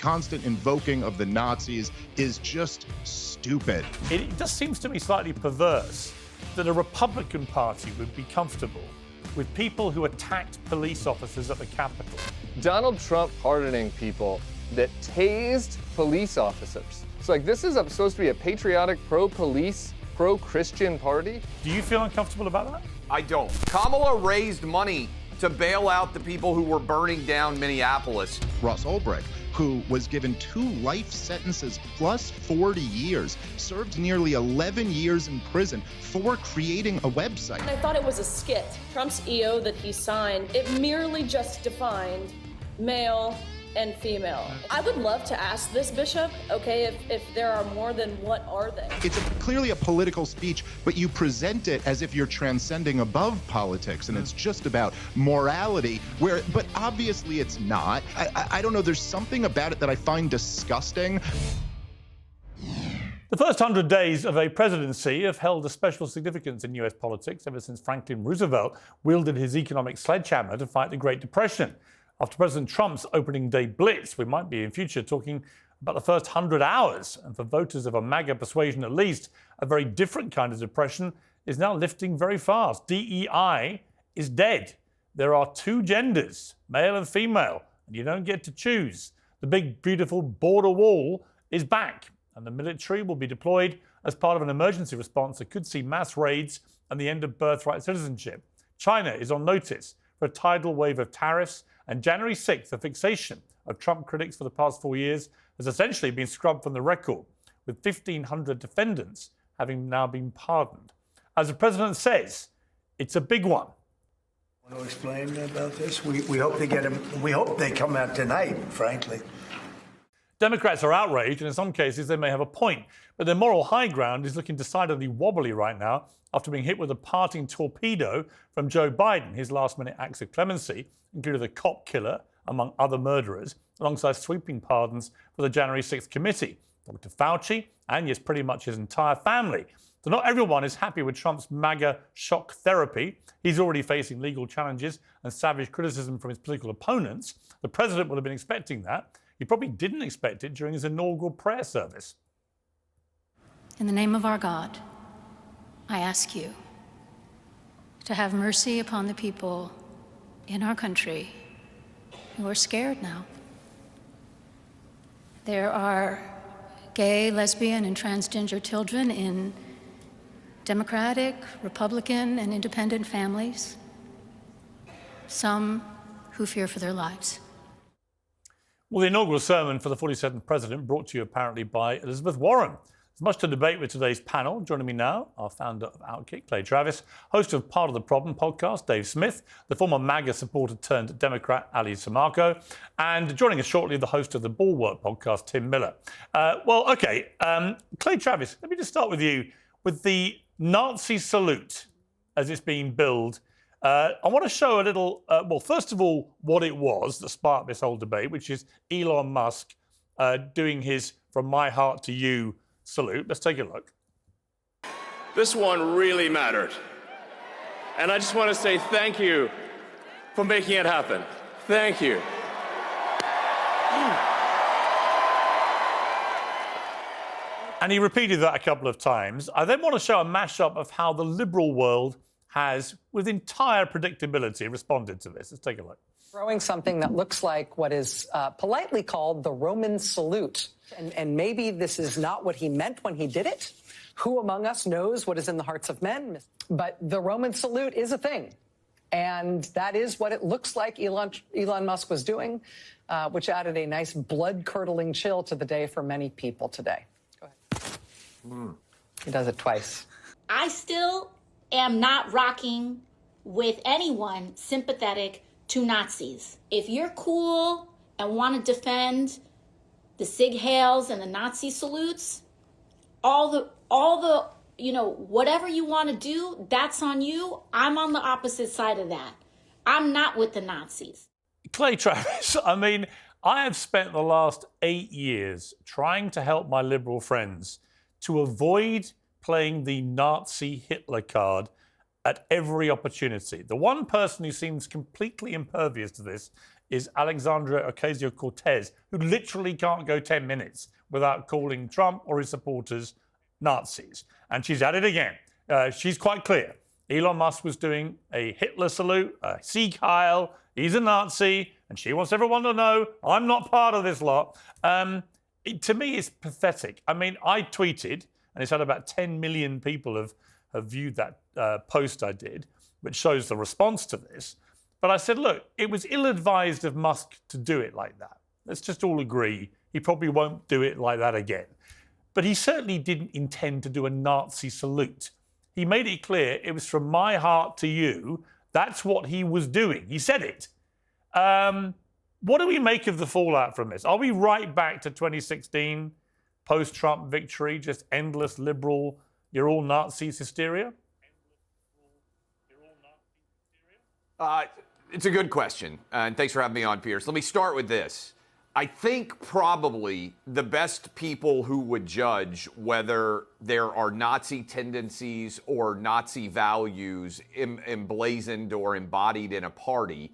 constant invoking of the Nazis is just stupid. It just seems to me slightly perverse that a Republican Party would be comfortable with people who attacked police officers at the Capitol. Donald Trump pardoning people that tased police officers. It's like, this is supposed to be a patriotic, pro-police, pro-Christian party? Do you feel uncomfortable about that? I don't. Kamala raised money to bail out the people who were burning down Minneapolis. Ross Ulbricht, who was given 2 life sentences plus 40 years, served nearly 11 years in prison for creating a website. I thought it was a skit. Trump's EO that he signed, it merely just defined male and female. I would love to ask this, Bishop, okay, if there are more, then what are they? It's clearly a political speech, but you present it as if you're transcending above politics, and it's just about morality, but obviously it's not. I don't know, there's something about it that I find disgusting. The first 100 days of a presidency have held a special significance in US politics ever since Franklin Roosevelt wielded his economic sledgehammer to fight the Great Depression. After President Trump's opening day blitz, we might be in future talking about the first 100 hours. And for voters of a MAGA persuasion at least, a very different kind of depression is now lifting very fast. DEI is dead. There are 2 genders, male and female, and you don't get to choose. The big, beautiful border wall is back, and the military will be deployed as part of an emergency response that could see mass raids and the end of birthright citizenship. China is on notice for a tidal wave of tariffs, and January 6th, the fixation of Trump critics for the past 4 years has essentially been scrubbed from the record, with 1,500 defendants having now been pardoned. As the president says, it's a big one. Want to explain about this? We hope they get him. We hope they come out tonight, frankly. Democrats are outraged, and in some cases they may have a point, but their moral high ground is looking decidedly wobbly right now after being hit with a parting torpedo from Joe Biden. His last-minute acts of clemency included the cop killer, among other murderers, alongside sweeping pardons for the January 6th committee. Dr. Fauci, and yes, pretty much his entire family. So not everyone is happy with Trump's MAGA shock therapy. He's already facing legal challenges and savage criticism from his political opponents. The president would have been expecting that. He probably didn't expect it during his inaugural prayer service. In the name of our God, I ask you to have mercy upon the people in our country who are scared now. There are gay, lesbian, and transgender children in Democratic, Republican, and independent families, some who fear for their lives. Well, the inaugural sermon for the 47th president brought to you apparently by Elizabeth Warren. There's much to debate with today's panel. Joining me now, our founder of Outkick, Clay Travis, host of Part of the Problem podcast, Dave Smith, the former MAGA supporter turned Democrat Ally Sammarco, and joining us shortly, the host of the Bulwark podcast, Tim Miller. Clay Travis, let me just start with you with the Nazi salute as it's being billed. I want to show a little, first of all, what it was that sparked this whole debate, which is Elon Musk doing his From My Heart to You salute. Let's take a look. This one really mattered. And I just want to say thank you for making it happen. Thank you. And he repeated that a couple of times. I then want to show a mashup of how the liberal world has, with entire predictability, responded to this. Let's take a look. Throwing something that looks like what is politely called the Roman salute. And maybe this is not what he meant when he did it. Who among us knows what is in the hearts of men? But the Roman salute is a thing. And that is what it looks like Elon Musk was doing, which added a nice blood-curdling chill to the day for many people today. Go ahead. He does it twice. I still am not rocking with anyone sympathetic to Nazis. If you're cool and want to defend the Sig Heils and the Nazi salutes, all the whatever you want to do, that's on you. I'm on the opposite side of that. I'm not with the Nazis. Clay Travis, I mean, I have spent the last 8 years trying to help my liberal friends to avoid playing the Nazi Hitler card at every opportunity. The one person who seems completely impervious to this is Alexandria Ocasio-Cortez, who literally can't go 10 minutes without calling Trump or his supporters Nazis. And she's at it again. She's quite clear. Elon Musk was doing a Hitler salute, a Sieg Heil, he's a Nazi, and she wants everyone to know, I'm not part of this lot. To me, it's pathetic. I mean, I tweeted, and it's had about 10 million people have viewed that post I did, which shows the response to this. But I said, look, it was ill-advised of Musk to do it like that. Let's just all agree he probably won't do it like that again. But he certainly didn't intend to do a Nazi salute. He made it clear it was from my heart to you. That's what he was doing. He said it. What do we make of the fallout from this? Are we right back to 2016, post-Trump victory, just endless liberal, you're all Nazis hysteria? It's a good question, and thanks for having me on, Piers. Let me start with this. I think probably the best people who would judge whether there are Nazi tendencies or Nazi values emblazoned or embodied in a party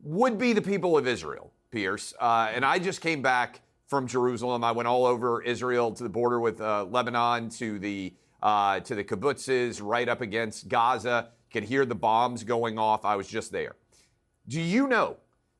would be the people of Israel, Piers. And I just came back from Jerusalem. I went all over Israel to the border with Lebanon, to the kibbutzes, right up against Gaza. Could hear the bombs going off. I was just there. Do you know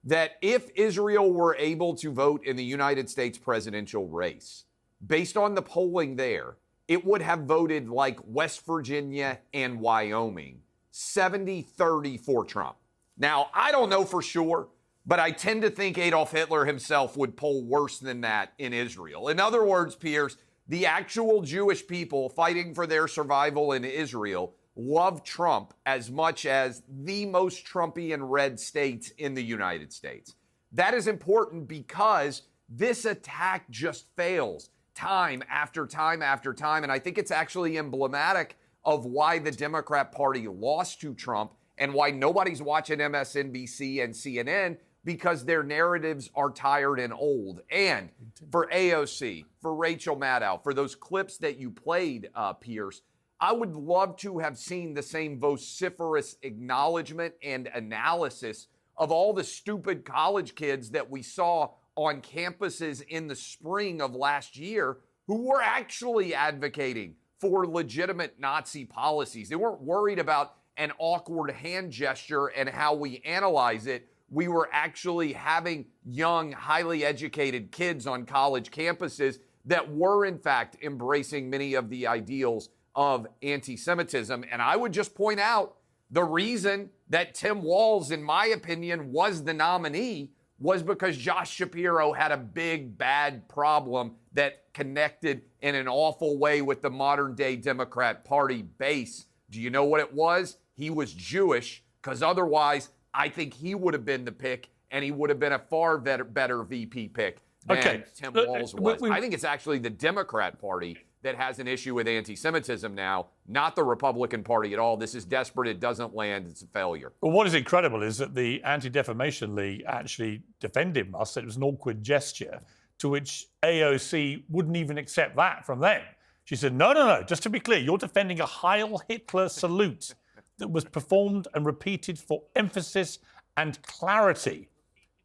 that if Israel were able to vote in the United States presidential race, based on the polling there, it would have voted like West Virginia and Wyoming, 70-30 for Trump? Now, I don't know for sure, but I tend to think Adolf Hitler himself would poll worse than that in Israel. In other words, Piers, the actual Jewish people fighting for their survival in Israel love Trump as much as the most Trumpian red states in the United States. That is important because this attack just fails time after time after time. And I think it's actually emblematic of why the Democrat Party lost to Trump and why nobody's watching MSNBC and CNN, because their narratives are tired and old. And for AOC, for Rachel Maddow, for those clips that you played, Piers, I would love to have seen the same vociferous acknowledgement and analysis of all the stupid college kids that we saw on campuses in the spring of last year who were actually advocating for legitimate Nazi policies. They weren't worried about an awkward hand gesture and how we analyze it. We were actually having young, highly educated kids on college campuses that were, in fact, embracing many of the ideals of anti-Semitism. And I would just point out the reason that Tim Walz, in my opinion, was the nominee was because Josh Shapiro had a big, bad problem that connected in an awful way with the modern-day Democrat Party base. Do you know what it was? He was Jewish, because otherwise I think he would have been the pick, and he would have been a far better VP pick than Tim Walz was. I think it's actually the Democrat Party that has an issue with anti-Semitism now, not the Republican Party at all. This is desperate. It doesn't land. It's a failure. Well, what is incredible is that the Anti-Defamation League actually defended Musk, said it was an awkward gesture, to which AOC wouldn't even accept that from them. She said, no, just to be clear, you're defending a Heil Hitler salute that was performed and repeated for emphasis and clarity.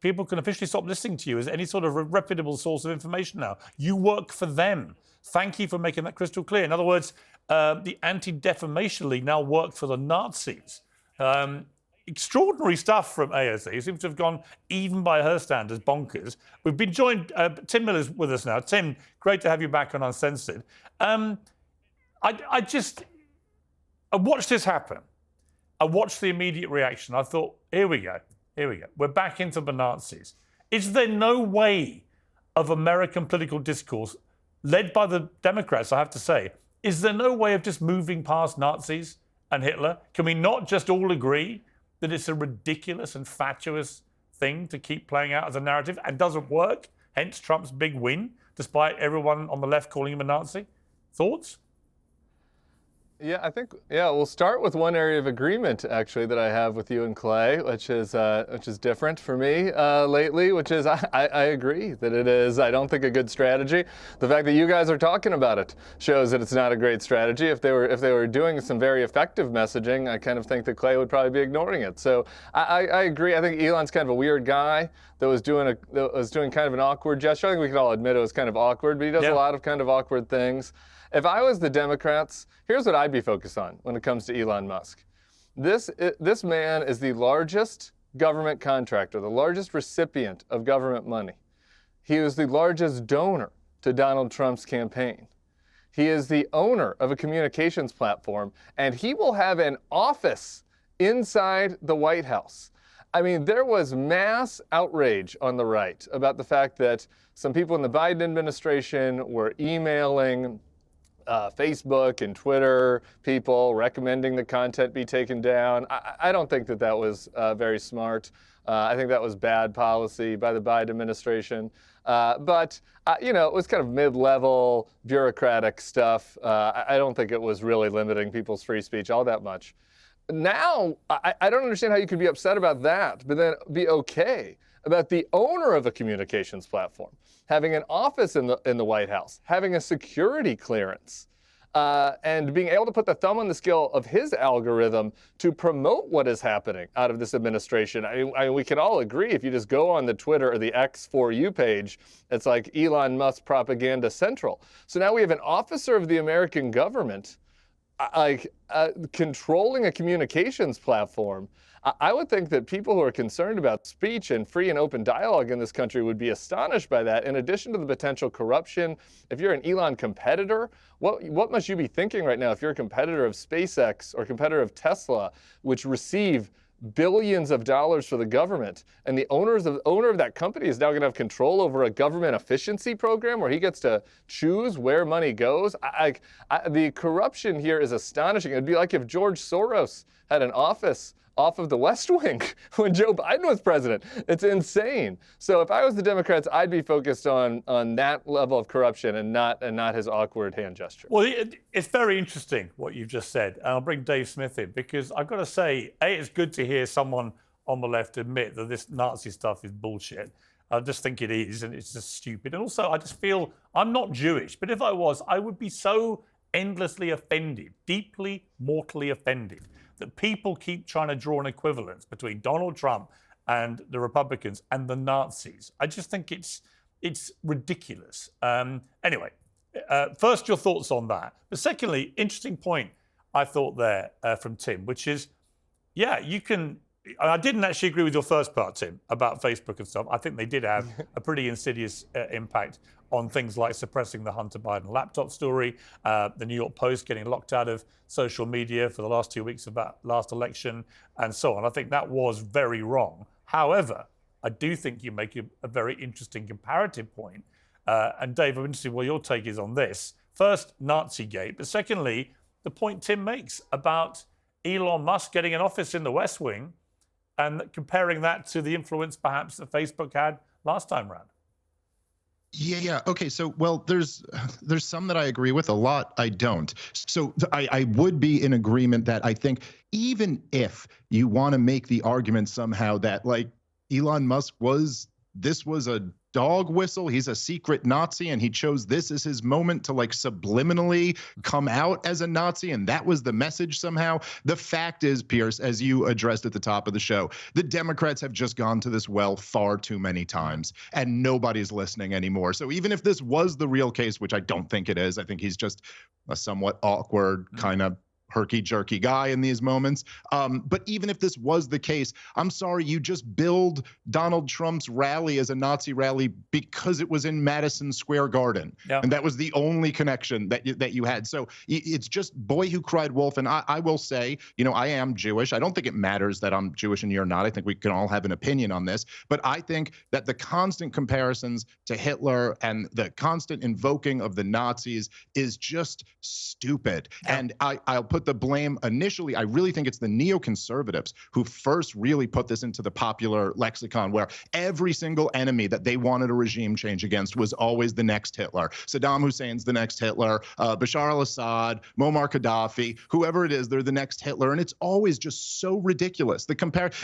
People can officially stop listening to you as any sort of reputable source of information now. You work for them. Thank you for making that crystal clear. In other words, the Anti-Defamation League now work for the Nazis. Extraordinary stuff from AOC. It seems to have gone, even by her standards, bonkers. We've been joined, Tim Miller's with us now. Tim, great to have you back on Uncensored. I watched this happen. I watched the immediate reaction. I thought, here we go. We're back into the Nazis. Is there no way of American political discourse, led by the Democrats, I have to say, is there no way of just moving past Nazis and Hitler? Can we not just all agree that it's a ridiculous and fatuous thing to keep playing out as a narrative and doesn't work? Hence Trump's big win, despite everyone on the left calling him a Nazi. Thoughts? Yeah, I think, we'll start with one area of agreement, actually, that I have with you and Clay, which is different for me lately, which is I agree that it is, I don't think, a good strategy. The fact that you guys are talking about it shows that it's not a great strategy. If they were doing some very effective messaging, I kind of think that Clay would probably be ignoring it. So I agree. I think Elon's kind of a weird guy that was doing kind of an awkward gesture. I think we can all admit it was kind of awkward, but he does a lot of kind of awkward things. If I was the Democrats, here's what I'd be focused on when it comes to Elon Musk. This man is the largest government contractor, the largest recipient of government money. He was the largest donor to Donald Trump's campaign. He is the owner of a communications platform, and he will have an office inside the White House. I mean, there was mass outrage on the right about the fact that some people in the Biden administration were emailing Facebook and Twitter people recommending the content be taken down. I don't think that was very smart. I think that was bad policy by the Biden administration. But it was kind of mid-level bureaucratic stuff. I don't think it was really limiting people's free speech all that much. Now, I don't understand how you could be upset about that, but then be okay about the owner of a communications platform having an office in the White House, having a security clearance, and being able to put the thumb on the scale of his algorithm to promote what is happening out of this administration. I mean, we can all agree, if you just go on the Twitter or the X For You page, it's like Elon Musk Propaganda Central. So now we have an officer of the American government controlling a communications platform. I would think that people who are concerned about speech and free and open dialogue in this country would be astonished by that. In addition to the potential corruption, if you're an Elon competitor, what must you be thinking right now if you're a competitor of SpaceX or competitor of Tesla, which receive billions of dollars for the government, and the owner of that company is now going to have control over a government efficiency program where he gets to choose where money goes? The corruption here is astonishing. It'd be like if George Soros had an office off of the West Wing when Joe Biden was president. It's insane. So if I was the Democrats, I'd be focused on that level of corruption and not his awkward hand gesture. Well, it's very interesting what you've just said. And I'll bring Dave Smith in because I've got to say, it's good to hear someone on the left admit that this Nazi stuff is bullshit. I just think it is, and it's just stupid. And also, I just feel I'm not Jewish, but if I was, I would be so endlessly offended, deeply, mortally offended, that people keep trying to draw an equivalence between Donald Trump and the Republicans and the Nazis. I just think it's ridiculous. Anyway, first, your thoughts on that. But secondly, interesting point I thought there from Tim, which is, you can. I didn't actually agree with your first part, Tim, about Facebook and stuff. I think they did have a pretty insidious impact on things like suppressing the Hunter Biden laptop story, the New York Post getting locked out of social media for the last 2 weeks of that last election, and so on. I think that was very wrong. However, I do think you make a very interesting comparative point. And Dave, I'm interested what your take is on this. First, Nazigate, but secondly, the point Tim makes about Elon Musk getting an office in the West Wing and comparing that to the influence perhaps that Facebook had last time around. Yeah. Okay. So, well, there's some that I agree with, a lot I don't. So I would be in agreement that I think even if you want to make the argument somehow that like Elon Musk this was a dog whistle, he's a secret Nazi and he chose this as his moment to like subliminally come out as a Nazi, and that was the message somehow. The fact is, Piers, as you addressed at the top of the show, the Democrats have just gone to this well far too many times and nobody's listening anymore. So even if this was the real case, which I don't think it is, I think he's just a somewhat awkward kind of herky-jerky guy in these moments. But even if this was the case, I'm sorry, you just billed Donald Trump's rally as a Nazi rally because it was in Madison Square Garden. Yeah. And that was the only connection that you had. So it's just boy who cried wolf. And I will say, I am Jewish. I don't think it matters that I'm Jewish and you're not. I think we can all have an opinion on this. But I think that the constant comparisons to Hitler and the constant invoking of the Nazis is just stupid. Yeah. And I'll put put the blame initially, I really think it's the neoconservatives who first really put this into the popular lexicon, where every single enemy that they wanted a regime change against was always the next Hitler. Saddam Hussein's the next Hitler, Bashar al-Assad, Muammar Gaddafi, whoever it is, they're the next Hitler. And it's always just so ridiculous.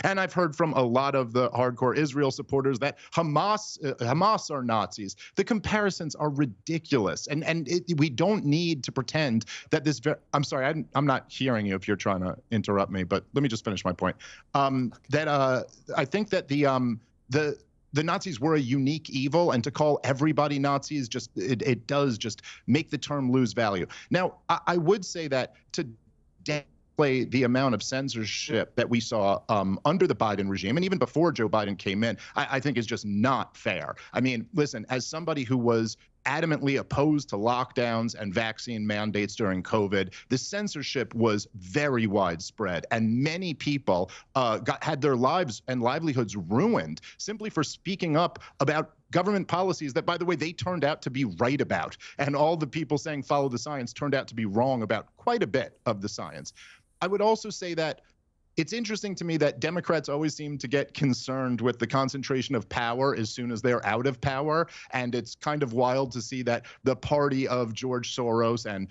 And I've heard from a lot of the hardcore Israel supporters that Hamas are Nazis. The comparisons are ridiculous. And we don't need to pretend that this, I'm sorry, I'm not hearing you if you're trying to interrupt me, but let me just finish my point. I think that the Nazis were a unique evil, and to call everybody Nazis just it does just make the term lose value. Now, I would say that to downplay the amount of censorship that we saw under the Biden regime and even before Joe Biden came in, I think is just not fair. I mean, listen, as somebody who was adamantly opposed to lockdowns and vaccine mandates during COVID, the censorship was very widespread, and many people had their lives and livelihoods ruined simply for speaking up about government policies that, by the way, they turned out to be right about. And all the people saying follow the science turned out to be wrong about quite a bit of the science. I would also say that it's interesting to me that Democrats always seem to get concerned with the concentration of power as soon as they're out of power. And it's kind of wild to see that the party of George Soros and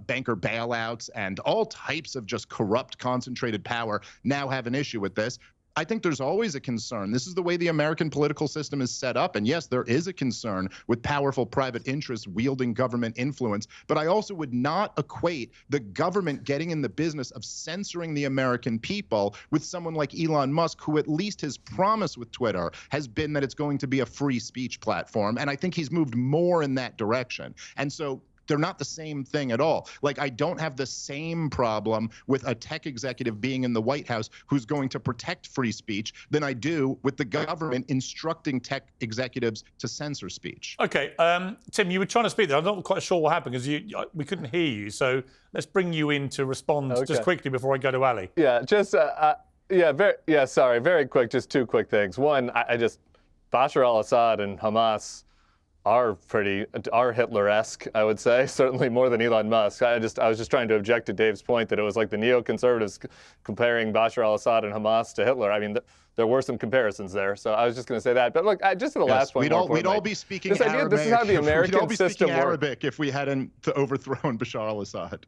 banker bailouts and all types of just corrupt concentrated power now have an issue with this. I think there's always a concern. This is the way the American political system is set up. And yes, there is a concern with powerful private interests wielding government influence. But I also would not equate the government getting in the business of censoring the American people with someone like Elon Musk, who at least his promise with Twitter has been that it's going to be a free speech platform. And I think he's moved more in that direction. And so they're not the same thing at all. Like, I don't have the same problem with a tech executive being in the White House who's going to protect free speech than I do with the government instructing tech executives to censor speech. Okay, Tim, you were trying to speak there. I'm not quite sure what happened because we couldn't hear you. So let's bring you in to respond just quickly before I go to Ali. Yeah, just, sorry, very quick, just two quick things. One, Bashar al-Assad and Hamas are Hitler-esque, I would say, certainly more than Elon Musk. I was just trying to object to Dave's point that it was like the neoconservatives comparing Bashar al-Assad and Hamas to Hitler. I mean, there were some comparisons there, so I was just going to say that. But look, just to the last point, we'd all be speaking Arabic. This is how the American we'd all be system speaking Arabic if we hadn't overthrown Bashar al-Assad.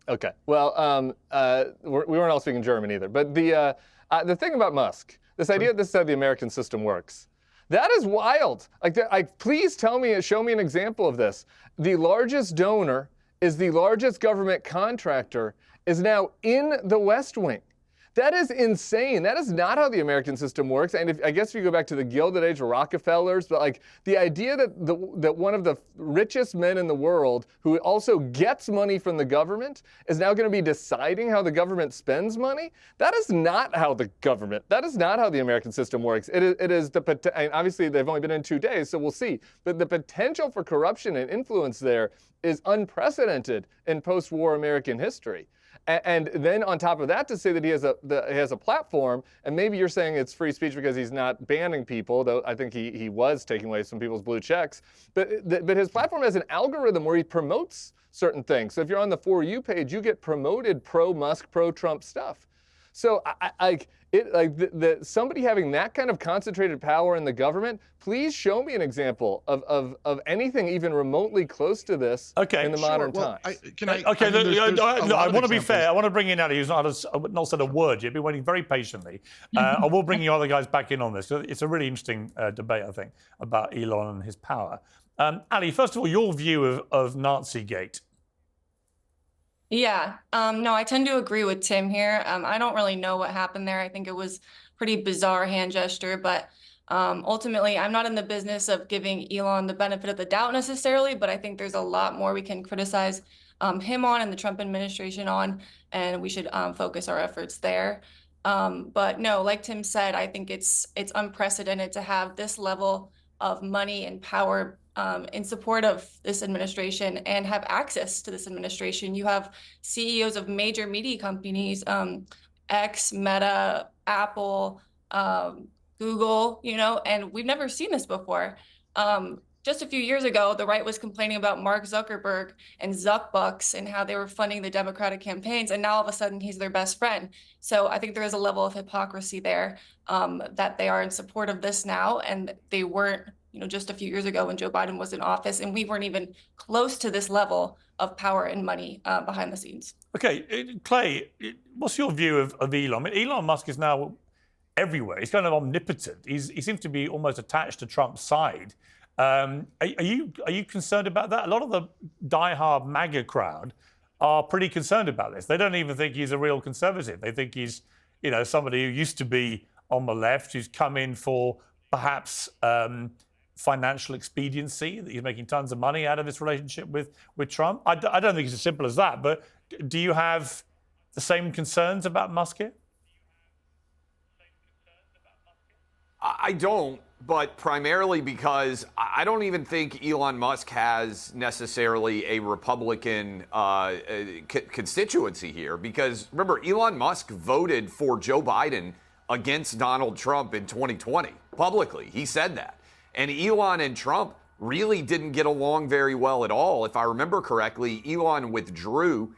Okay, well, we weren't all speaking German either. But the thing about Musk, this idea that this is how the American system works, that is wild. Please show me an example of this. The largest donor is the largest government contractor is now in the West Wing. That is insane. That is not how the American system works. And I guess if you go back to the Gilded Age of Rockefellers, but like the idea that one of the richest men in the world who also gets money from the government is now going to be deciding how the government spends money, that is not how the American system works. It is and obviously they've only been in 2 days, so we'll see. But the potential for corruption and influence there is unprecedented in post-war American history. And then on top of that, to say that he has a platform, and maybe you're saying it's free speech because he's not banning people, though I think he was taking away some people's blue checks. But his platform has an algorithm where he promotes certain things. So if you're on the For You page, you get promoted pro-Musk, pro-Trump stuff. So somebody having that kind of concentrated power in the government, please show me an example of anything even remotely close to this in the modern times. I want to be fair. I want to bring in Ali, who's not said a word yet. Been waiting very patiently. I will bring you other guys back in on this. It's a really interesting debate, I think, about Elon and his power. Ali, first of all, your view of Nazigate. Yeah, no, I tend to agree with Tim here. I don't really know what happened there. I think it was pretty bizarre hand gesture, but ultimately, I'm not in the business of giving Elon the benefit of the doubt necessarily, but I think there's a lot more we can criticize him on and the Trump administration on, and we should focus our efforts there. But no, like Tim said, I think it's unprecedented to have this level of money and power in support of this administration and have access to this administration. You have CEOs of major media companies, X, Meta, Apple, Google, and we've never seen this before. just a few years ago, the right was complaining about Mark Zuckerberg and Zuckbucks and how they were funding the Democratic campaigns, and now all of a sudden he's their best friend. So I think there is a level of hypocrisy there, that they are in support of this now, and they weren't, just a few years ago when Joe Biden was in office, and we weren't even close to this level of power and money behind the scenes. Okay, Clay, what's your view of Elon? I mean, Elon Musk is now everywhere. He's kind of omnipotent. He seems to be almost attached to Trump's side. Are you concerned about that? A lot of the diehard MAGA crowd are pretty concerned about this. They don't even think he's a real conservative. They think he's, somebody who used to be on the left, who's come in for perhaps financial expediency, that he's making tons of money out of this relationship with Trump. I don't think it's as simple as that, but do you have the same concerns about Musk here? I don't, but primarily because I don't even think Elon Musk has necessarily a Republican constituency here. Because remember, Elon Musk voted for Joe Biden against Donald Trump in 2020 publicly. He said that. And Elon and Trump really didn't get along very well at all. If I remember correctly, Elon withdrew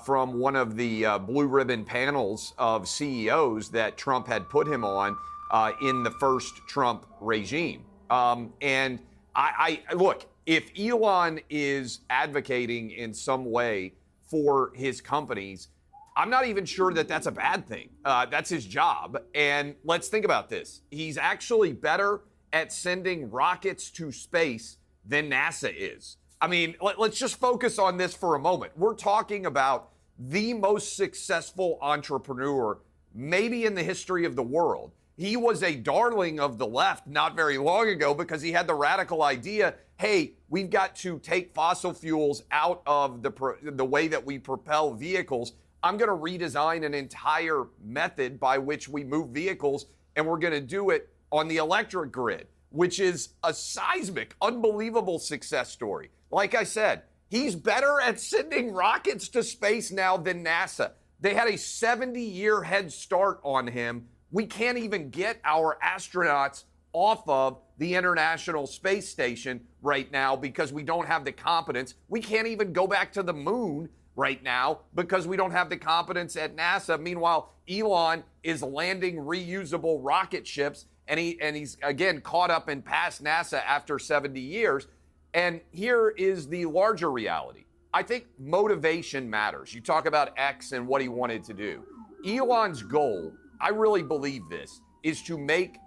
from one of the blue ribbon panels of CEOs that Trump had put him on in the first Trump regime. And I look, if Elon is advocating in some way for his companies, I'm not even sure that that's a bad thing. That's his job. And let's think about this. He's actually better at sending rockets to space than NASA is. I mean, let's just focus on this for a moment. We're talking about the most successful entrepreneur maybe in the history of the world. He was a darling of the left not very long ago because he had the radical idea, hey, we've got to take fossil fuels out of the way that we propel vehicles. I'm going to redesign an entire method by which we move vehicles, and we're going to do it on the electric grid, which is a seismic, unbelievable success story. Like I said, he's better at sending rockets to space now than NASA. They had a 70-year head start on him. We can't even get our astronauts off of the International Space Station right now because we don't have the competence. We can't even go back to the moon right now because we don't have the competence at NASA. Meanwhile, Elon is landing reusable rocket ships, and he's again caught up and past NASA after 70 years. And here is the larger reality. I think motivation matters. You talk about X and what he wanted to do. Elon's goal, I really believe this, is to make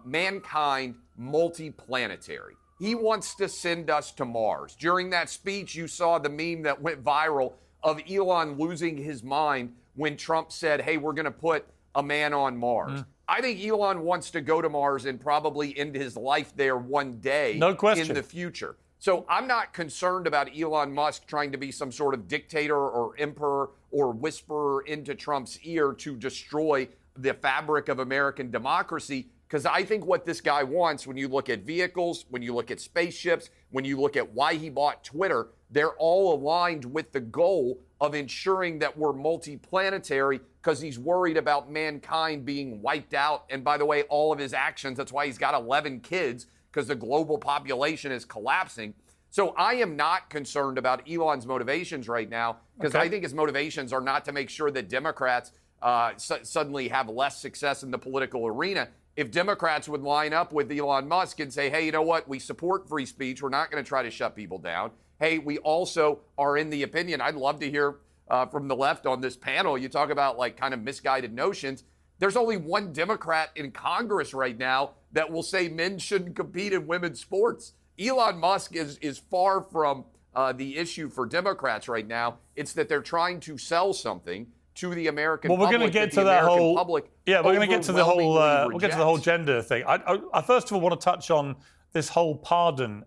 mankind multiplanetary. He wants to send us to Mars. During that speech, you saw the meme that went viral of Elon losing his mind when Trump said, hey, we're going to put a man on Mars. I think Elon wants to go to Mars and probably end his life there one day. No question. In the future. So I'm not concerned about Elon Musk trying to be some sort of dictator or emperor or whisperer into Trump's ear to destroy the fabric of American democracy, because I think what this guy wants, when you look at vehicles, when you look at spaceships, when you look at why he bought Twitter, they're all aligned with the goal of ensuring that we're multiplanetary, because he's worried about mankind being wiped out. And by the way, all of his actions, that's why he's got 11 kids, because the global population is collapsing. So I am not concerned about Elon's motivations right now, because I think his motivations are not to make sure that Democrats suddenly have less success in the political arena. If Democrats would line up with Elon Musk and say, hey, you know what, we support free speech, we're not going to try to shut people down. Hey, we also are in the opinion, I'd love to hear from the left on this panel, you talk about like kind of misguided notions. There's only one Democrat in Congress right now that will say men shouldn't compete in women's sports. Elon Musk is far from the issue for Democrats right now. It's that they're trying to sell something to the American public. Well, we're going to get to that whole. Yeah, we're going to get to the whole. We'll get to the whole gender thing. I first of all want to touch on this whole pardon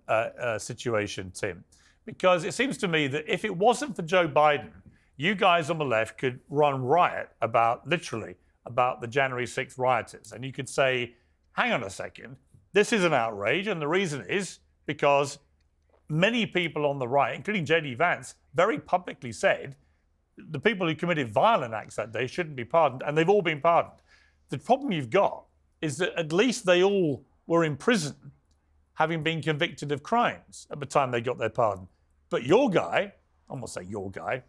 situation, Tim, because it seems to me that if it wasn't for Joe Biden, you guys on the left could run riot about the January 6th rioters, and you could say, hang on a second, this is an outrage, and the reason is because many people on the right, including J.D. Vance, very publicly said the people who committed violent acts that day shouldn't be pardoned, and they've all been pardoned. The problem you've got is that at least they all were in prison having been convicted of crimes at the time they got their pardon. But your guy, I won't say your guy,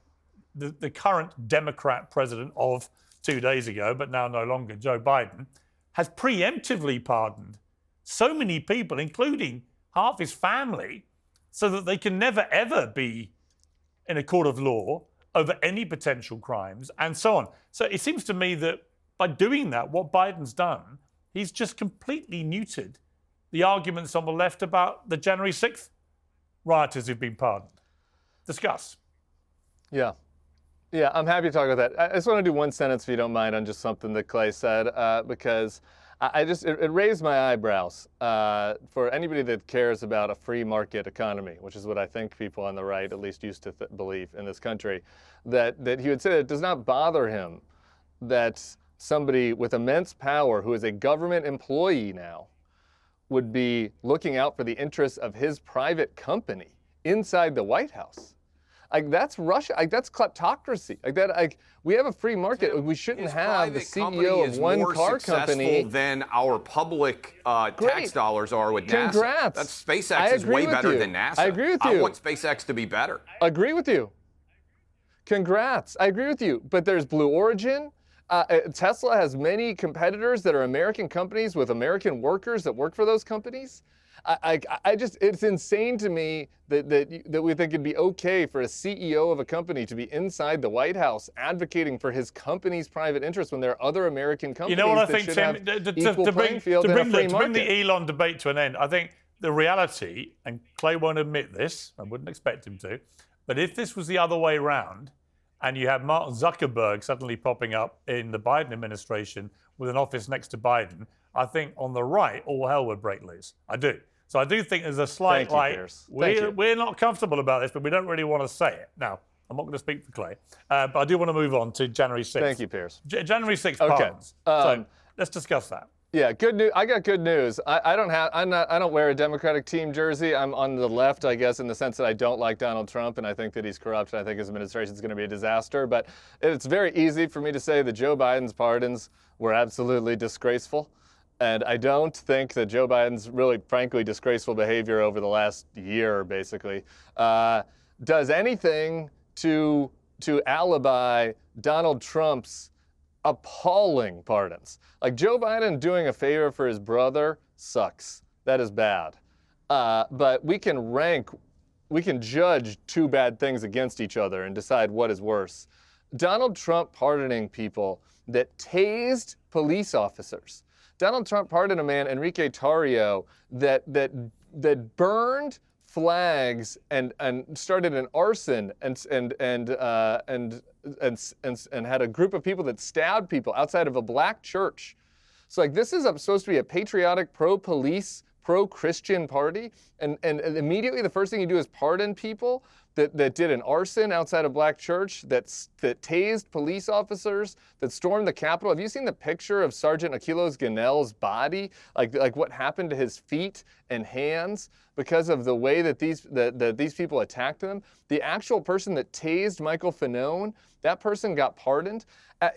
the current Democrat president of 2 days ago, but now no longer, Joe Biden, has preemptively pardoned so many people, including half his family, so that they can never, ever be in a court of law over any potential crimes and so on. So it seems to me that by doing that, what Biden's done, he's just completely neutered the arguments on the left about the January 6th rioters who've been pardoned. Discuss. Yeah. Yeah, I'm happy to talk about that. I just want to do one sentence, if you don't mind, on just something that Clay said, because it raised my eyebrows for anybody that cares about a free market economy, which is what I think people on the right at least used to believe in this country, that he would say that it does not bother him that somebody with immense power who is a government employee now would be looking out for the interests of his private company inside the White House. Like, that's Russia. Like, that's kleptocracy. Like that. Like, we have a free market. We shouldn't have the CEO of one car company than our public tax dollars are with NASA. Congrats. That's SpaceX is way better than NASA. I agree with you. I want SpaceX to be better. Agree with you. Congrats. I agree with you. But there's Blue Origin. Tesla has many competitors that are American companies with American workers that work for those companies. I just, it's insane to me that we think it'd be okay for a CEO of a company to be inside the White House advocating for his company's private interests when there are other American companies that should have equal playing field in a free market. To bring the Elon debate to an end, I think the reality, and Clay won't admit this, I wouldn't expect him to, but if this was the other way around, and you had Mark Zuckerberg suddenly popping up in the Biden administration with an office next to Biden, I think on the right, all hell would break loose. I do. So I do think there's a slight, we're not comfortable about this, but we don't really want to say it. Now, I'm not going to speak for Clay, but I do want to move on to January 6th. Thank you, Piers. January 6th pardons. So let's discuss that. Yeah, good news. I got good news. I don't wear a Democratic team jersey. I'm on the left, I guess, in the sense that I don't like Donald Trump and I think that he's corrupt and I think his administration is going to be a disaster. But it's very easy for me to say that Joe Biden's pardons were absolutely disgraceful. And I don't think that Joe Biden's really, frankly, disgraceful behavior over the last year, basically, does anything to alibi Donald Trump's appalling pardons. Like, Joe Biden doing a favor for his brother sucks. That is bad. But we can judge two bad things against each other and decide what is worse. Donald Trump pardoning people that tased police officers. Donald Trump pardoned a man, Enrique Tarrio, that burned flags and started an arson and had a group of people that stabbed people outside of a black church. So, like, this is supposed to be a patriotic, pro-police, pro-Christian party, and immediately the first thing you do is pardon people that did an arson outside a black church, that tased police officers, that stormed the Capitol. Have you seen the picture of Sergeant Aquiles Ganell's body? Like what happened to his feet and hands because of the way that these people attacked them? The actual person that tased Michael Fanone, that person got pardoned.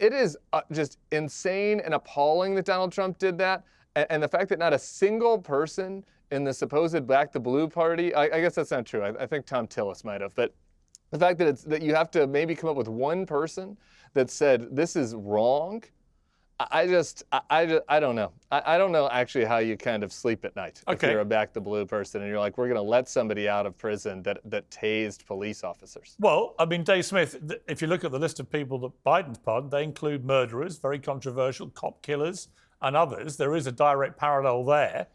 It is just insane and appalling that Donald Trump did that. And the fact that not a single person in the supposed Black the Blue party, I guess that's not true. I think Tom Tillis might have. But the fact that you have to maybe come up with one person that said this is wrong, I don't know. I don't know actually how you kind of sleep at night if you're a Back the Blue person and you're like, we're going to let somebody out of prison that tased police officers. Well, I mean, Dave Smith, if you look at the list of people that Biden's pardoned, they include murderers, very controversial, cop killers, and others. There is a direct parallel there.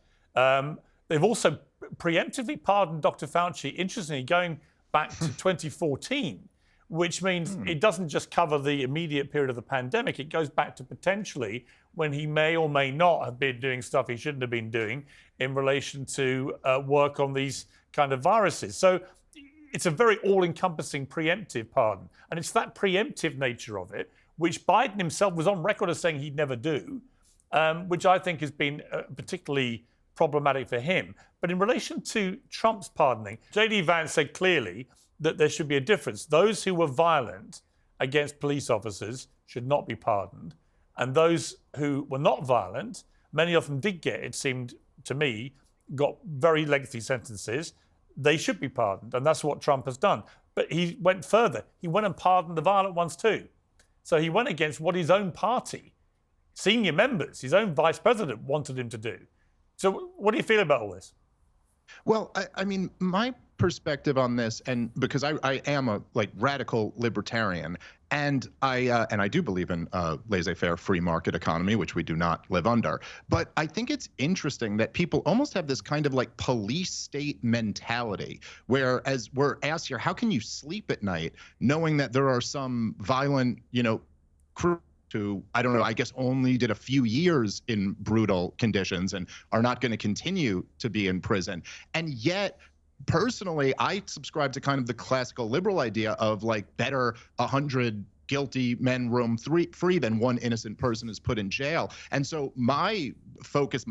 They've also preemptively pardoned Dr. Fauci, interestingly, going back to 2014, which means it doesn't just cover the immediate period of the pandemic. It goes back to potentially when he may or may not have been doing stuff he shouldn't have been doing in relation to work on these kind of viruses. So it's a very all-encompassing preemptive pardon. And it's that preemptive nature of it, which Biden himself was on record as saying he'd never do, which I think has been particularly problematic for him. But in relation to Trump's pardoning, J.D. Vance said clearly that there should be a difference. Those who were violent against police officers should not be pardoned. And those who were not violent, many of them did get, it seemed to me, got very lengthy sentences, they should be pardoned. And that's what Trump has done. But he went further. He went and pardoned the violent ones too. So he went against what his own party, senior members, his own vice president wanted him to do. So what do you feel about all this? Well, I mean, my perspective on this, and because I am a radical libertarian, and I do believe in laissez-faire free market economy, which we do not live under. But I think it's interesting that people almost have this kind of police state mentality, whereas we're asked here, how can you sleep at night knowing that there are some violent, crew who, I don't know, I guess only did a few years in brutal conditions and are not going to continue to be in prison. And yet, personally, I subscribe to kind of the classical liberal idea of better 100 guilty men roam free than one innocent person is put in jail. And so my focus,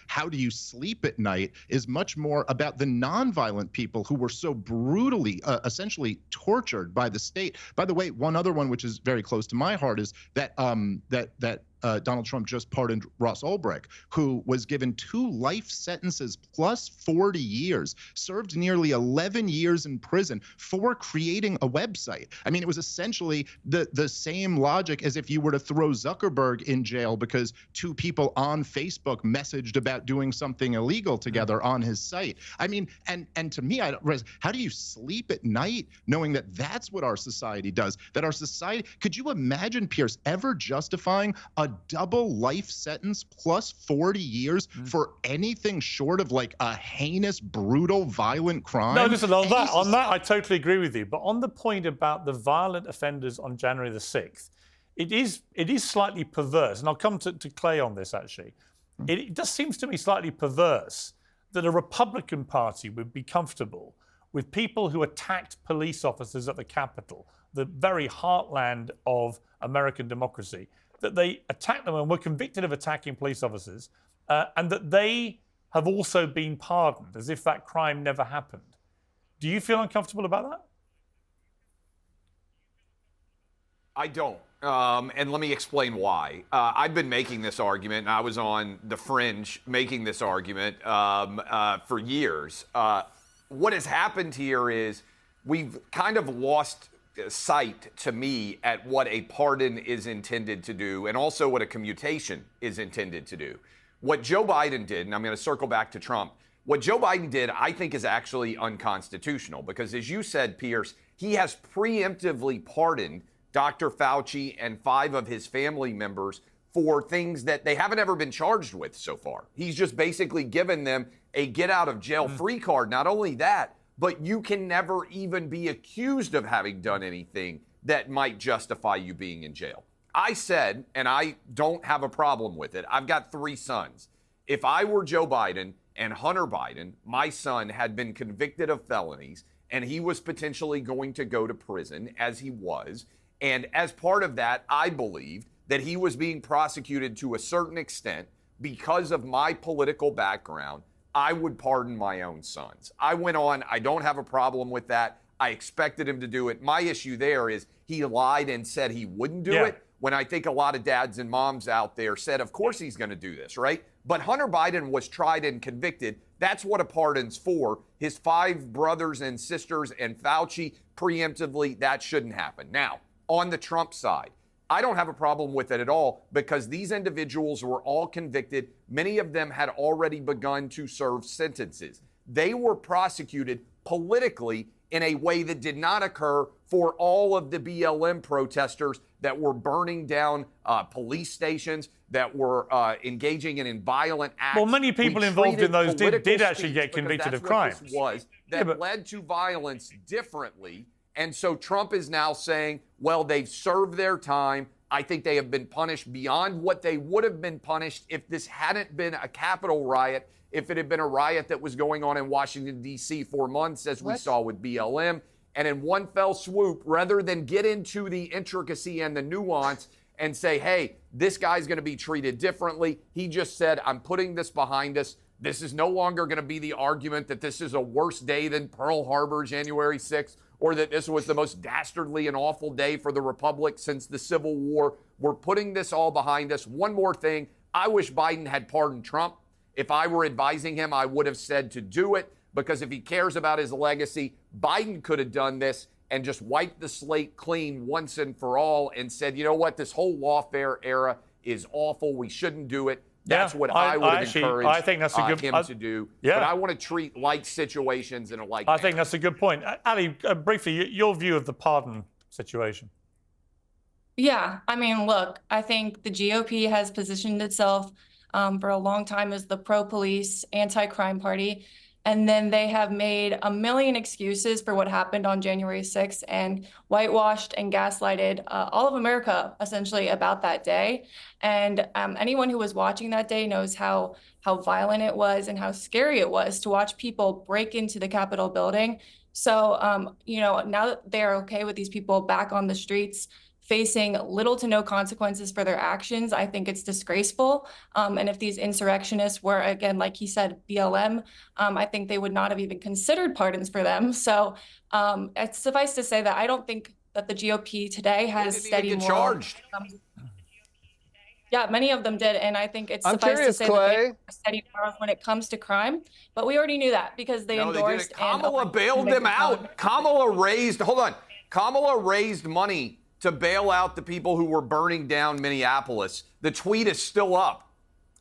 how do you sleep at night, is much more about the nonviolent people who were so brutally, essentially tortured by the state. By the way, one other one which is very close to my heart is that Donald Trump just pardoned Ross Ulbricht, who was given 2 life sentences plus 40 years, served nearly 11 years in prison for creating a website. I mean, it was essentially the same logic as if you were to throw Zuckerberg in jail because 2 people on Facebook messaged about doing something illegal together on his site. I mean, and to me, how do you sleep at night knowing that that's what our society does? That our society, could you imagine, Piers, ever justifying a double life sentence plus 40 years for anything short of a heinous, brutal, violent crime? No, listen, on that, I totally agree with you. But on the point about the violent offenders on January the 6th, it is slightly perverse. And I'll come to Clay on this, actually. It just seems to me slightly perverse that a Republican Party would be comfortable with people who attacked police officers at the Capitol, the very heartland of American democracy, that they attacked them and were convicted of attacking police officers, and that they have also been pardoned as if that crime never happened. Do you feel uncomfortable about that? I don't. And let me explain why. I've been making this argument, and I was on The Fringe making this argument for years. What has happened here is we've kind of lost sight, to me, at what a pardon is intended to do and also what a commutation is intended to do. What Joe Biden did, and I'm going to circle back to Trump, what Joe Biden did, I think, is actually unconstitutional because, as you said, Piers, he has preemptively pardoned Dr. Fauci and 5 of his family members for things that they haven't ever been charged with so far. He's just basically given them a get-out-of-jail-free card. Not only that, but you can never even be accused of having done anything that might justify you being in jail. I said, and I don't have a problem with it, I've got 3 sons. If I were Joe Biden and Hunter Biden, my son had been convicted of felonies and he was potentially going to go to prison, as he was. And as part of that, I believed that he was being prosecuted to a certain extent because of my political background. I would pardon my own sons. I went on. I don't have a problem with that. I expected him to do it. My issue there is he lied and said he wouldn't do it, when I think a lot of dads and moms out there said, of course he's going to do this, right? But Hunter Biden was tried and convicted. That's what a pardon's for. His 5 brothers and sisters and Fauci, preemptively, that shouldn't happen. Now, on the Trump side, I don't have a problem with it at all because these individuals were all convicted. Many of them had already begun to serve sentences. They were prosecuted politically in a way that did not occur for all of the BLM protesters that were burning down police stations, that were engaging in violent acts. Well, many people involved in those did actually get convicted of crimes. That led to violence differently. And so Trump is now saying, well, they've served their time. I think they have been punished beyond what they would have been punished if this hadn't been a Capitol riot, if it had been a riot that was going on in Washington, D.C. for months, as we saw with BLM. And in one fell swoop, rather than get into the intricacy and the nuance and say, hey, this guy's going to be treated differently, he just said, I'm putting this behind us. This is no longer going to be the argument that this is a worse day than Pearl Harbor, January 6th, or that this was the most dastardly and awful day for the Republic since the Civil War. We're putting this all behind us. One more thing. I wish Biden had pardoned Trump. If I were advising him, I would have said to do it, because if he cares about his legacy, Biden could have done this and just wiped the slate clean once and for all and said, you know what, this whole lawfare era is awful. We shouldn't do it. That's what I would have encouraged I think that's a good, him to do. Yeah. But I want to treat like situations in a like I think that's a good point. Ali, briefly, your view of the pardon situation. Yeah, I mean, look, I think the GOP has positioned itself for a long time as the pro-police, anti-crime party. And then they have made a million excuses for what happened on January 6th and whitewashed and gaslighted all of America, essentially, about that day. And anyone who was watching that day knows how violent it was and how scary it was to watch people break into the Capitol building. So, you know, now that they're okay with these people back on the streets, facing little to no consequences for their actions, I think it's disgraceful. And if these insurrectionists were, again, like he said, BLM, I think they would not have even considered pardons for them. So it's suffice to say that I don't think that the GOP today has steady moral. Charged. Yeah, many of them did, and I think it's I'm suffice curious, to say Clay, that they have steady morals when it comes to crime. But we already knew that because they endorsed. Kamala bailed them out. Kamala raised money to bail out the people who were burning down Minneapolis. The tweet is still up.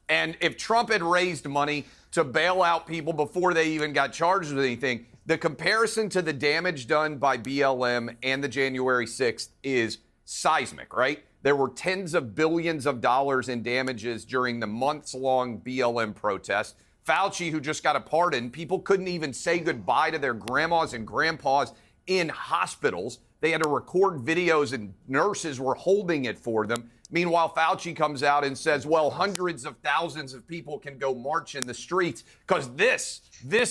And if Trump had raised money to bail out people before they even got charged with anything, the comparison to the damage done by BLM and the January 6th is seismic, right? There were tens of billions of dollars in damages during the months-long BLM protest. Fauci, who just got a pardon, people couldn't even say goodbye to their grandmas and grandpas in hospitals. They had to record videos and nurses were holding it for them. Meanwhile, Fauci comes out and says, well, hundreds of thousands of people can go march in the streets because this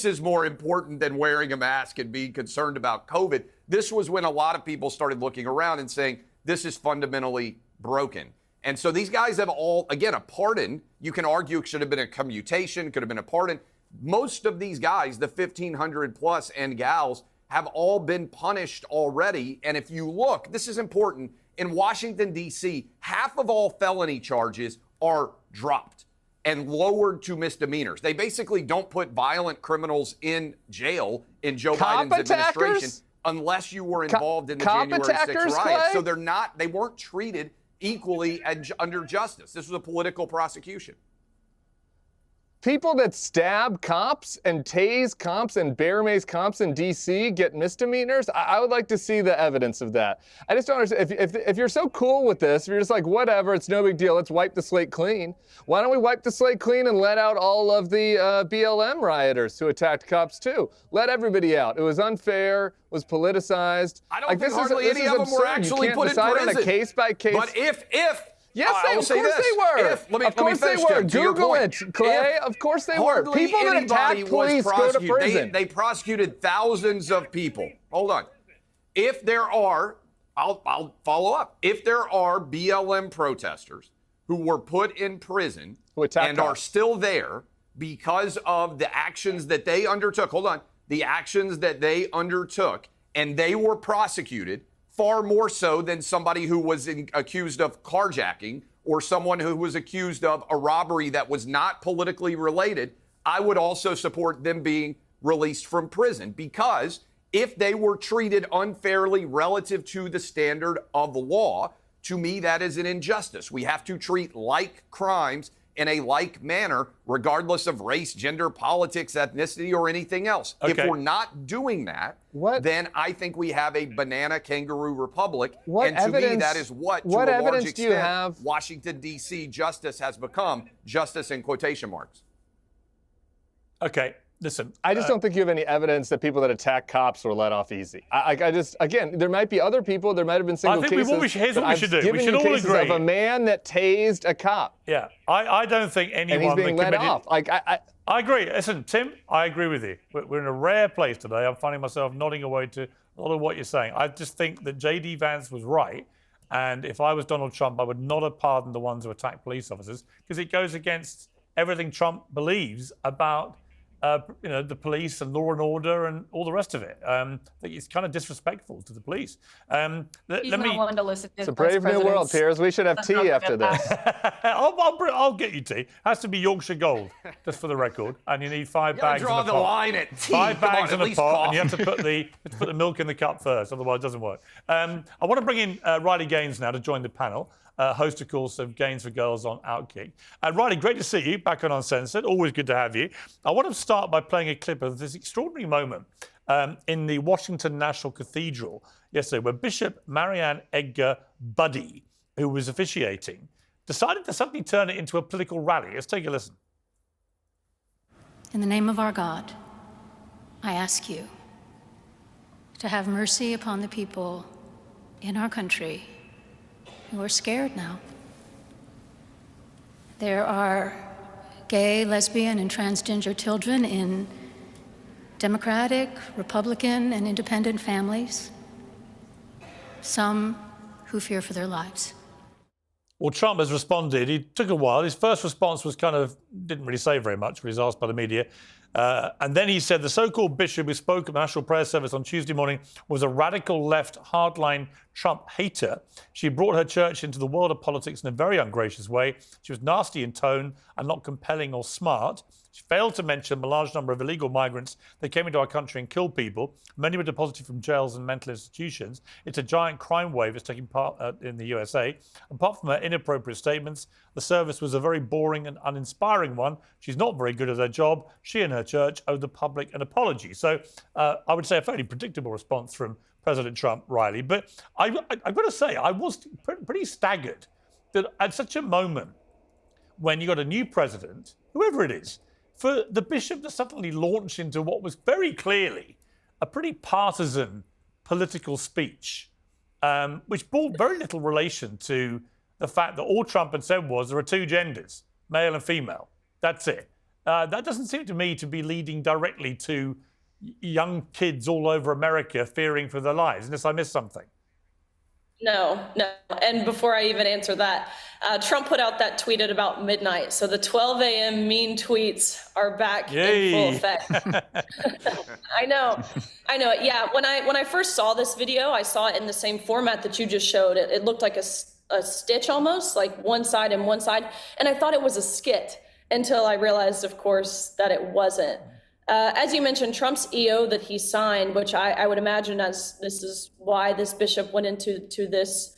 is more important than wearing a mask and being concerned about COVID. This was when a lot of people started looking around and saying, this is fundamentally broken. And so these guys have all, again, a pardon. You can argue it should have been a commutation, could have been a pardon. Most of these guys, the 1,500 plus and gals, have all been punished already. And if you look, this is important, in Washington, D.C., half of all felony charges are dropped and lowered to misdemeanors. They basically don't put violent criminals in jail in Joe Biden's administration unless you were involved in the January 6th riot. So they weren't treated equally under justice. This was a political prosecution. People that stab cops and tase cops and bear mace cops in D.C. get misdemeanors? I would like to see the evidence of that. I just don't understand. If you're so cool with this, if you're just like, whatever, it's no big deal, let's wipe the slate clean. Why don't we wipe the slate clean and let out all of the BLM rioters who attacked cops too? Let everybody out. It was unfair, was politicized. I don't think hardly any of them were actually put in prison. You can't decide on a case-by-case. But if yes, of course they were. Of course they were. Google it, Clay. Of course they were. People that attack police go to prison. They prosecuted thousands of people. Hold on. If there are, I'll follow up. If there are BLM protesters who were put in prison and are still there because of the actions that they undertook, the actions that they undertook, and they were prosecuted, far more so than somebody who was accused of carjacking or someone who was accused of a robbery that was not politically related, I would also support them being released from prison, because if they were treated unfairly relative to the standard of the law, to me, that is an injustice. We have to treat like crimes in a like manner, regardless of race, gender, politics, ethnicity, or anything else. Okay. If we're not doing that, then I think we have a banana kangaroo republic. What and to evidence, me, that is what to what a large evidence extent, do you have? Washington, D.C. justice has become, justice in quotation marks. Okay, listen. I just don't think you have any evidence that people that attack cops were let off easy. I just, again, there might be other people, there might have been single cases. Here's what we should do. We should all agree. Of a man that tased a cop. Yeah, I don't think anyone and he's being let off. I agree. Listen, Tim, I agree with you. We're in a rare place today. I'm finding myself nodding away to a lot of what you're saying. I just think that J.D. Vance was right. And if I was Donald Trump, I would not have pardoned the ones who attacked police officers, because it goes against everything Trump believes about the police and law and order and all the rest of it. I think it's kind of disrespectful to the police. He's not one to listen to. It's a brave new world, Piers. We should have tea after this. I'll get you tea. Has to be Yorkshire Gold, just for the record. And you need 5 bags in a pot. Draw the line at tea. 5 bags in a pot, coffee. and you have to put the milk in the cup first, otherwise it doesn't work. I want to bring in Riley Gaines now to join the panel. Host, of course, of Games for Girls on Outkick. Riley, great to see you back on Uncensored. Always good to have you. I want to start by playing a clip of this extraordinary moment in the Washington National Cathedral yesterday, where Bishop Mariann Budde, who was officiating, decided to suddenly turn it into a political rally. Let's take a listen. In the name of our God, I ask you to have mercy upon the people in our country who are scared now. There are gay, lesbian, and transgender children in Democratic, Republican, and independent families, some who fear for their lives. Well, Trump has responded. He took a while. His first response was didn't really say very much when he was asked by the media. And then he said the so-called bishop who spoke at the National Prayer Service on Tuesday morning was a radical left hardline Trump hater. She brought her church into the world of politics in a very ungracious way. She was nasty in tone and not compelling or smart. She failed to mention the large number of illegal migrants that came into our country and killed people. Many were deposited from jails and mental institutions. It's a giant crime wave that's taking part in the USA. Apart from her inappropriate statements, the service was a very boring and uninspiring one. She's not very good at her job. She and her church owe the public an apology. So I would say a fairly predictable response from President Trump, Riley. But I've got to say, I was pretty staggered that at such a moment when you got a new president, whoever it is, for the bishop to suddenly launch into what was very clearly a pretty partisan political speech, which bore very little relation to the fact that all Trump had said was there are 2 genders, male and female. That's it. That doesn't seem to me to be leading directly to young kids all over America fearing for their lives, unless I missed something. No. And before I even answer that, Trump put out that tweet at about midnight. So the 12 a.m. mean tweets are back in full effect. I know. Yeah, when I first saw this video, I saw it in the same format that you just showed. It looked like a stitch almost, like one side and one side. And I thought it was a skit until I realized, of course, that it wasn't. As you mentioned, Trump's EO that he signed, which I would imagine as this is why this bishop went into this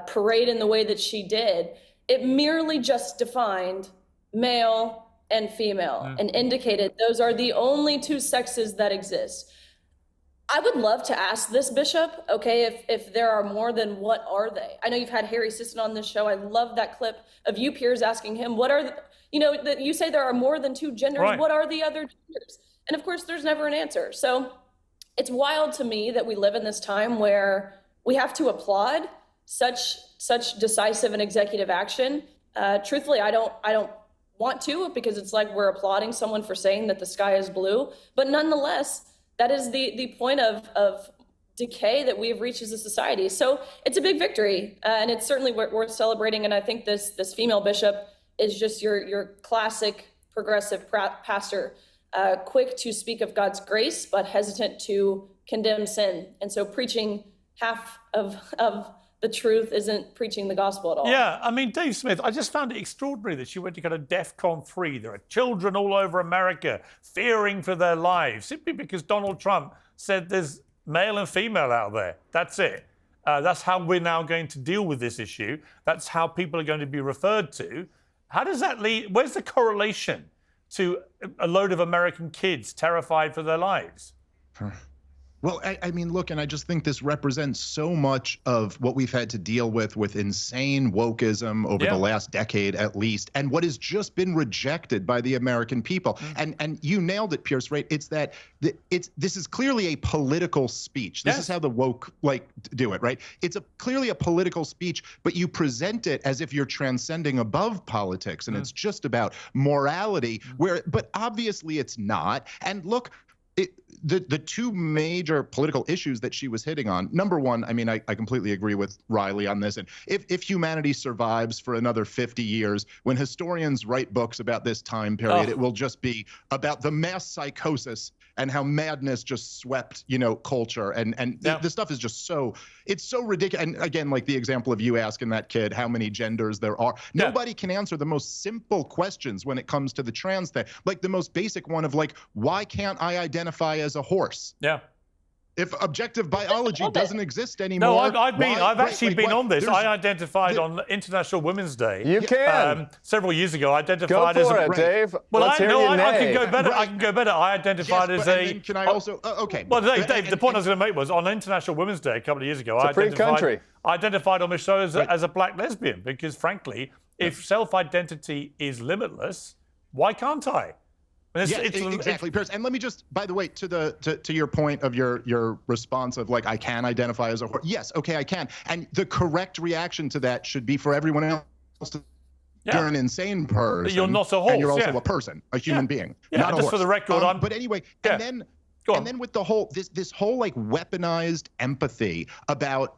parade in the way that she did, it merely just defined male and female and indicated those are the only 2 sexes that exist. I would love to ask this bishop, okay, if there are more, then what are they? I know you've had Harry Sisson on this show. I love that clip of you, Piers, asking him, what are you say there are more than 2 genders. Right. What are the other genders? And of course, there's never an answer. So it's wild to me that we live in this time where we have to applaud such decisive and executive action. Truthfully, I don't want to, because it's like we're applauding someone for saying that the sky is blue. But nonetheless, that is the point of decay that we have reached as a society. So it's a big victory, and it's certainly worth celebrating. And I think this female bishop is just your classic progressive pastor, quick to speak of God's grace, but hesitant to condemn sin. And so preaching half of the truth isn't preaching the gospel at all. Yeah, I mean, Dave Smith, I just found it extraordinary that she went to kind of DEFCON 3. There are children all over America fearing for their lives simply because Donald Trump said there's male and female out there. That's it. That's how we're now going to deal with this issue. That's how people are going to be referred to. How does that lead? Where's the correlation to a load of American kids terrified for their lives? Well, I mean, look, and I just think this represents so much of what we've had to deal with insane wokeism over the last decade at least, and what has just been rejected by the American people. And you nailed it, Piers, right? It's that this is clearly a political speech. This is how the woke do it, right? It's clearly a political speech, but you present it as if you're transcending above politics, and it's just about morality, but obviously it's not. And look, the two major political issues that she was hitting on. Number one, I mean, I completely agree with Riley on this. And if humanity survives for another 50 years, when historians write books about this time period, it will just be about the mass psychosis and how madness just swept, culture. And the stuff is just it's so ridiculous. And again, like the example of you asking that kid how many genders there are. Nobody can answer the most simple questions when it comes to the trans thing. Like the most basic one of like, why can't I identify as a horse? Yeah. If objective biology doesn't exist anymore. No, I've actually been on this. I identified on International Women's Day. You can. Several years ago, I identified Go as for a. it, Dave. Well, Let's hear your I can nay. go better. I can go better. I identified as a. Can I also? Okay. Well, Dave, the point I was going to make was on International Women's Day a couple of years ago. It's a free country. I identified on the show as a black lesbian because, frankly, if self-identity is limitless, why can't I? Exactly, Piers. And let me just, by the way, to your point of your response of like, I can identify as a horse. Yes, okay, I can. And the correct reaction to that should be for everyone else to, you're an insane person. You're not a horse. And you're also a person, a human being, not a horse. Just for the record, but anyway, and then with the whole this whole like weaponized empathy about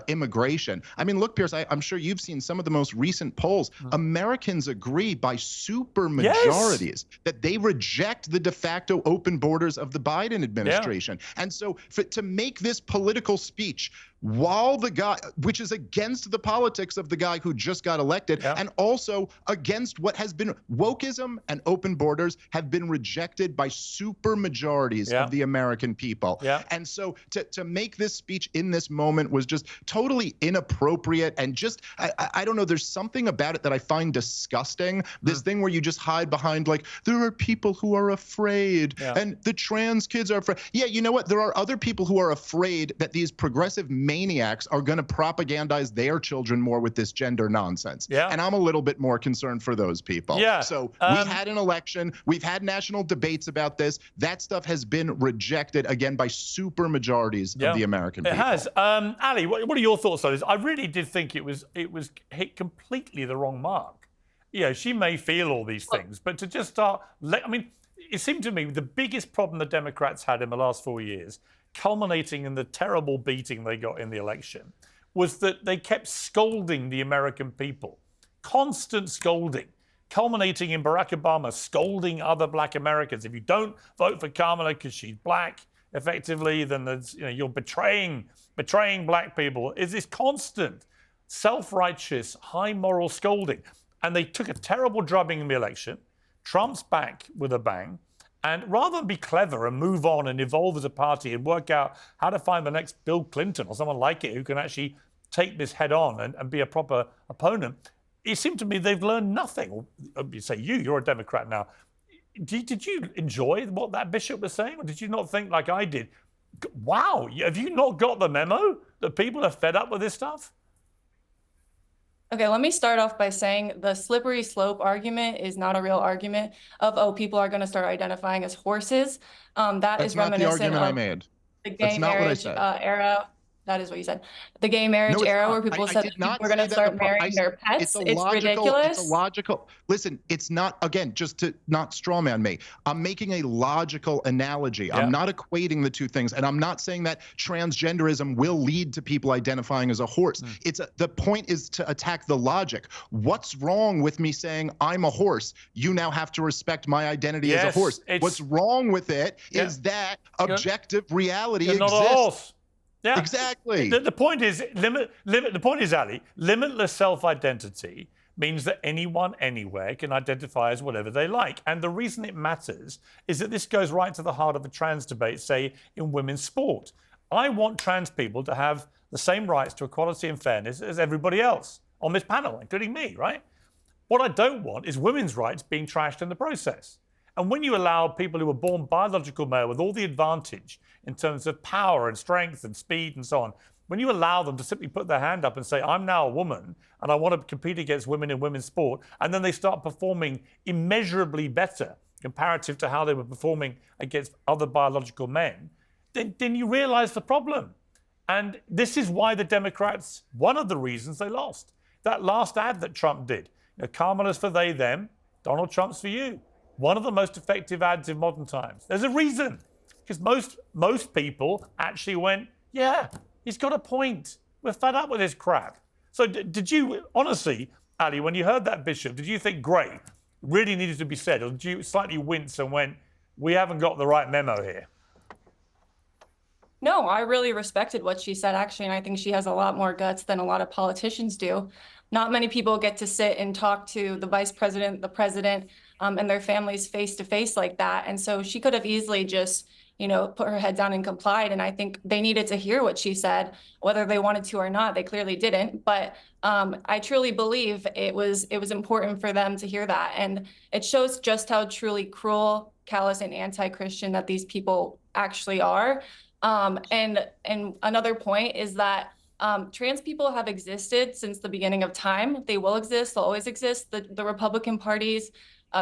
immigration. I mean, look, Piers, I'm sure you've seen some of the most recent polls. Americans agree by super majorities that they reject the de facto open borders of the Biden administration. And so to make this political speech while the guy, which is against the politics of the guy who just got elected, and also against what has been wokeism and open borders have been rejected by super majorities of the American people. And so to make this speech in this moment was just totally inappropriate and just, I don't know, there's something about it that I find disgusting. This thing where you just hide behind like, there are people who are afraid and the trans kids are afraid. Yeah, you know what? There are other people who are afraid that these progressive maniacs are going to propagandize their children more with this gender nonsense. And I'm a little bit more concerned for those people. So we had an election. We've had national debates about this. That stuff has been rejected again by super majorities of the American people. It has. Ali, what are your thoughts on this? I really did think it was hit completely the wrong mark. She may feel all these things, but to just start, I mean, it seemed to me the biggest problem the Democrats had in the last 4 years, culminating in the terrible beating they got in the election, was that they kept scolding the American people. Constant scolding, culminating in Barack Obama scolding other black Americans. If you don't vote for Kamala because she's black, effectively, then you're betraying black people. It's this constant, self-righteous, high moral scolding. And they took a terrible drubbing in the election. Trump's back with a bang. And rather than be clever and move on and evolve as a party and work out how to find the next Bill Clinton or someone like it who can actually take this head on and be a proper opponent, it seemed to me they've learned nothing. You say you're a Democrat now. Did you enjoy what that bishop was saying? Or did you not think like I did, wow, have you not got the memo that people are fed up with this stuff? Okay, let me start off by saying the slippery slope argument is not a real argument of, people are going to start identifying as horses. That's not the argument I of made. the gay marriage era. That is what you said. The gay marriage era where people said that people were going to start marrying their pets. It's ridiculous. It's a logical. Listen, it's not, again, just to not strawman me. I'm making a logical analogy. I'm not equating the two things. And I'm not saying that transgenderism will lead to people identifying as a horse. The point is to attack the logic. What's wrong with me saying I'm a horse? You now have to respect my identity as a horse. What's wrong with it is that objective reality exists. Not a horse. Yeah, exactly. The point is, the point is, Ali, limitless self-identity means that anyone, anywhere can identify as whatever they like. And the reason it matters is that this goes right to the heart of the trans debate, say, in women's sport. I want trans people to have the same rights to equality and fairness as everybody else on this panel, including me, right? What I don't want is women's rights being trashed in the process. And when you allow people who were born biological male with all the advantage in terms of power and strength and speed and so on, when you allow them to simply put their hand up and say, I'm now a woman and I want to compete against women in women's sport, and then they start performing immeasurably better comparative to how they were performing against other biological men, then you realize the problem. And this is why the Democrats, one of the reasons they lost. That last ad that Trump did, Kamala's for they, them, Donald Trump's for you. one of the most effective ads in modern times. There's a reason, because most people actually went, yeah, he's got a point. We're fed up with this crap. So did you, honestly, Ali, when you heard that, Bishop, did you think, great, really needed to be said, or did you slightly wince and went, we haven't got the right memo here? No, I really respected what she said, actually, and I think she has a lot more guts than a lot of politicians do. Not many people get to sit and talk to the vice president, the president, and their families face to face like that. And so she could have easily just, put her head down and complied. And I think they needed to hear what she said, whether they wanted to or not. They clearly didn't. But I truly believe it was important for them to hear that. And it shows just how truly cruel, callous, and anti-Christian that these people actually are. And another point is that trans people have existed since the beginning of time. They will exist, they'll always exist. The Republican Party's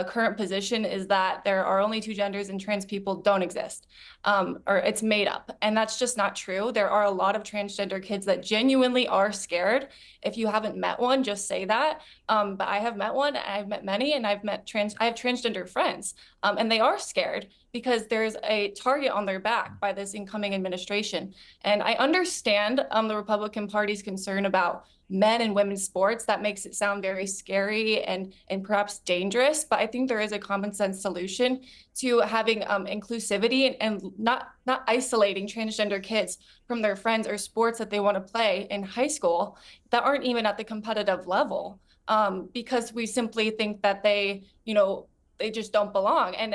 current position is that there are only two genders and trans people don't exist, or it's made up. And that's just not true. There are a lot of transgender kids that genuinely are scared. If you haven't met one, just say that. But I have met one, I've met many, and I have transgender friends, and they are scared because there's a target on their back by this incoming administration. And I understand the Republican Party's concern about men and women's sports. That makes it sound very scary and perhaps dangerous, but I think there is a common sense solution to having inclusivity and not isolating transgender kids from their friends or sports that they want to play in high school that aren't even at the competitive level, because we simply think that they just don't belong. And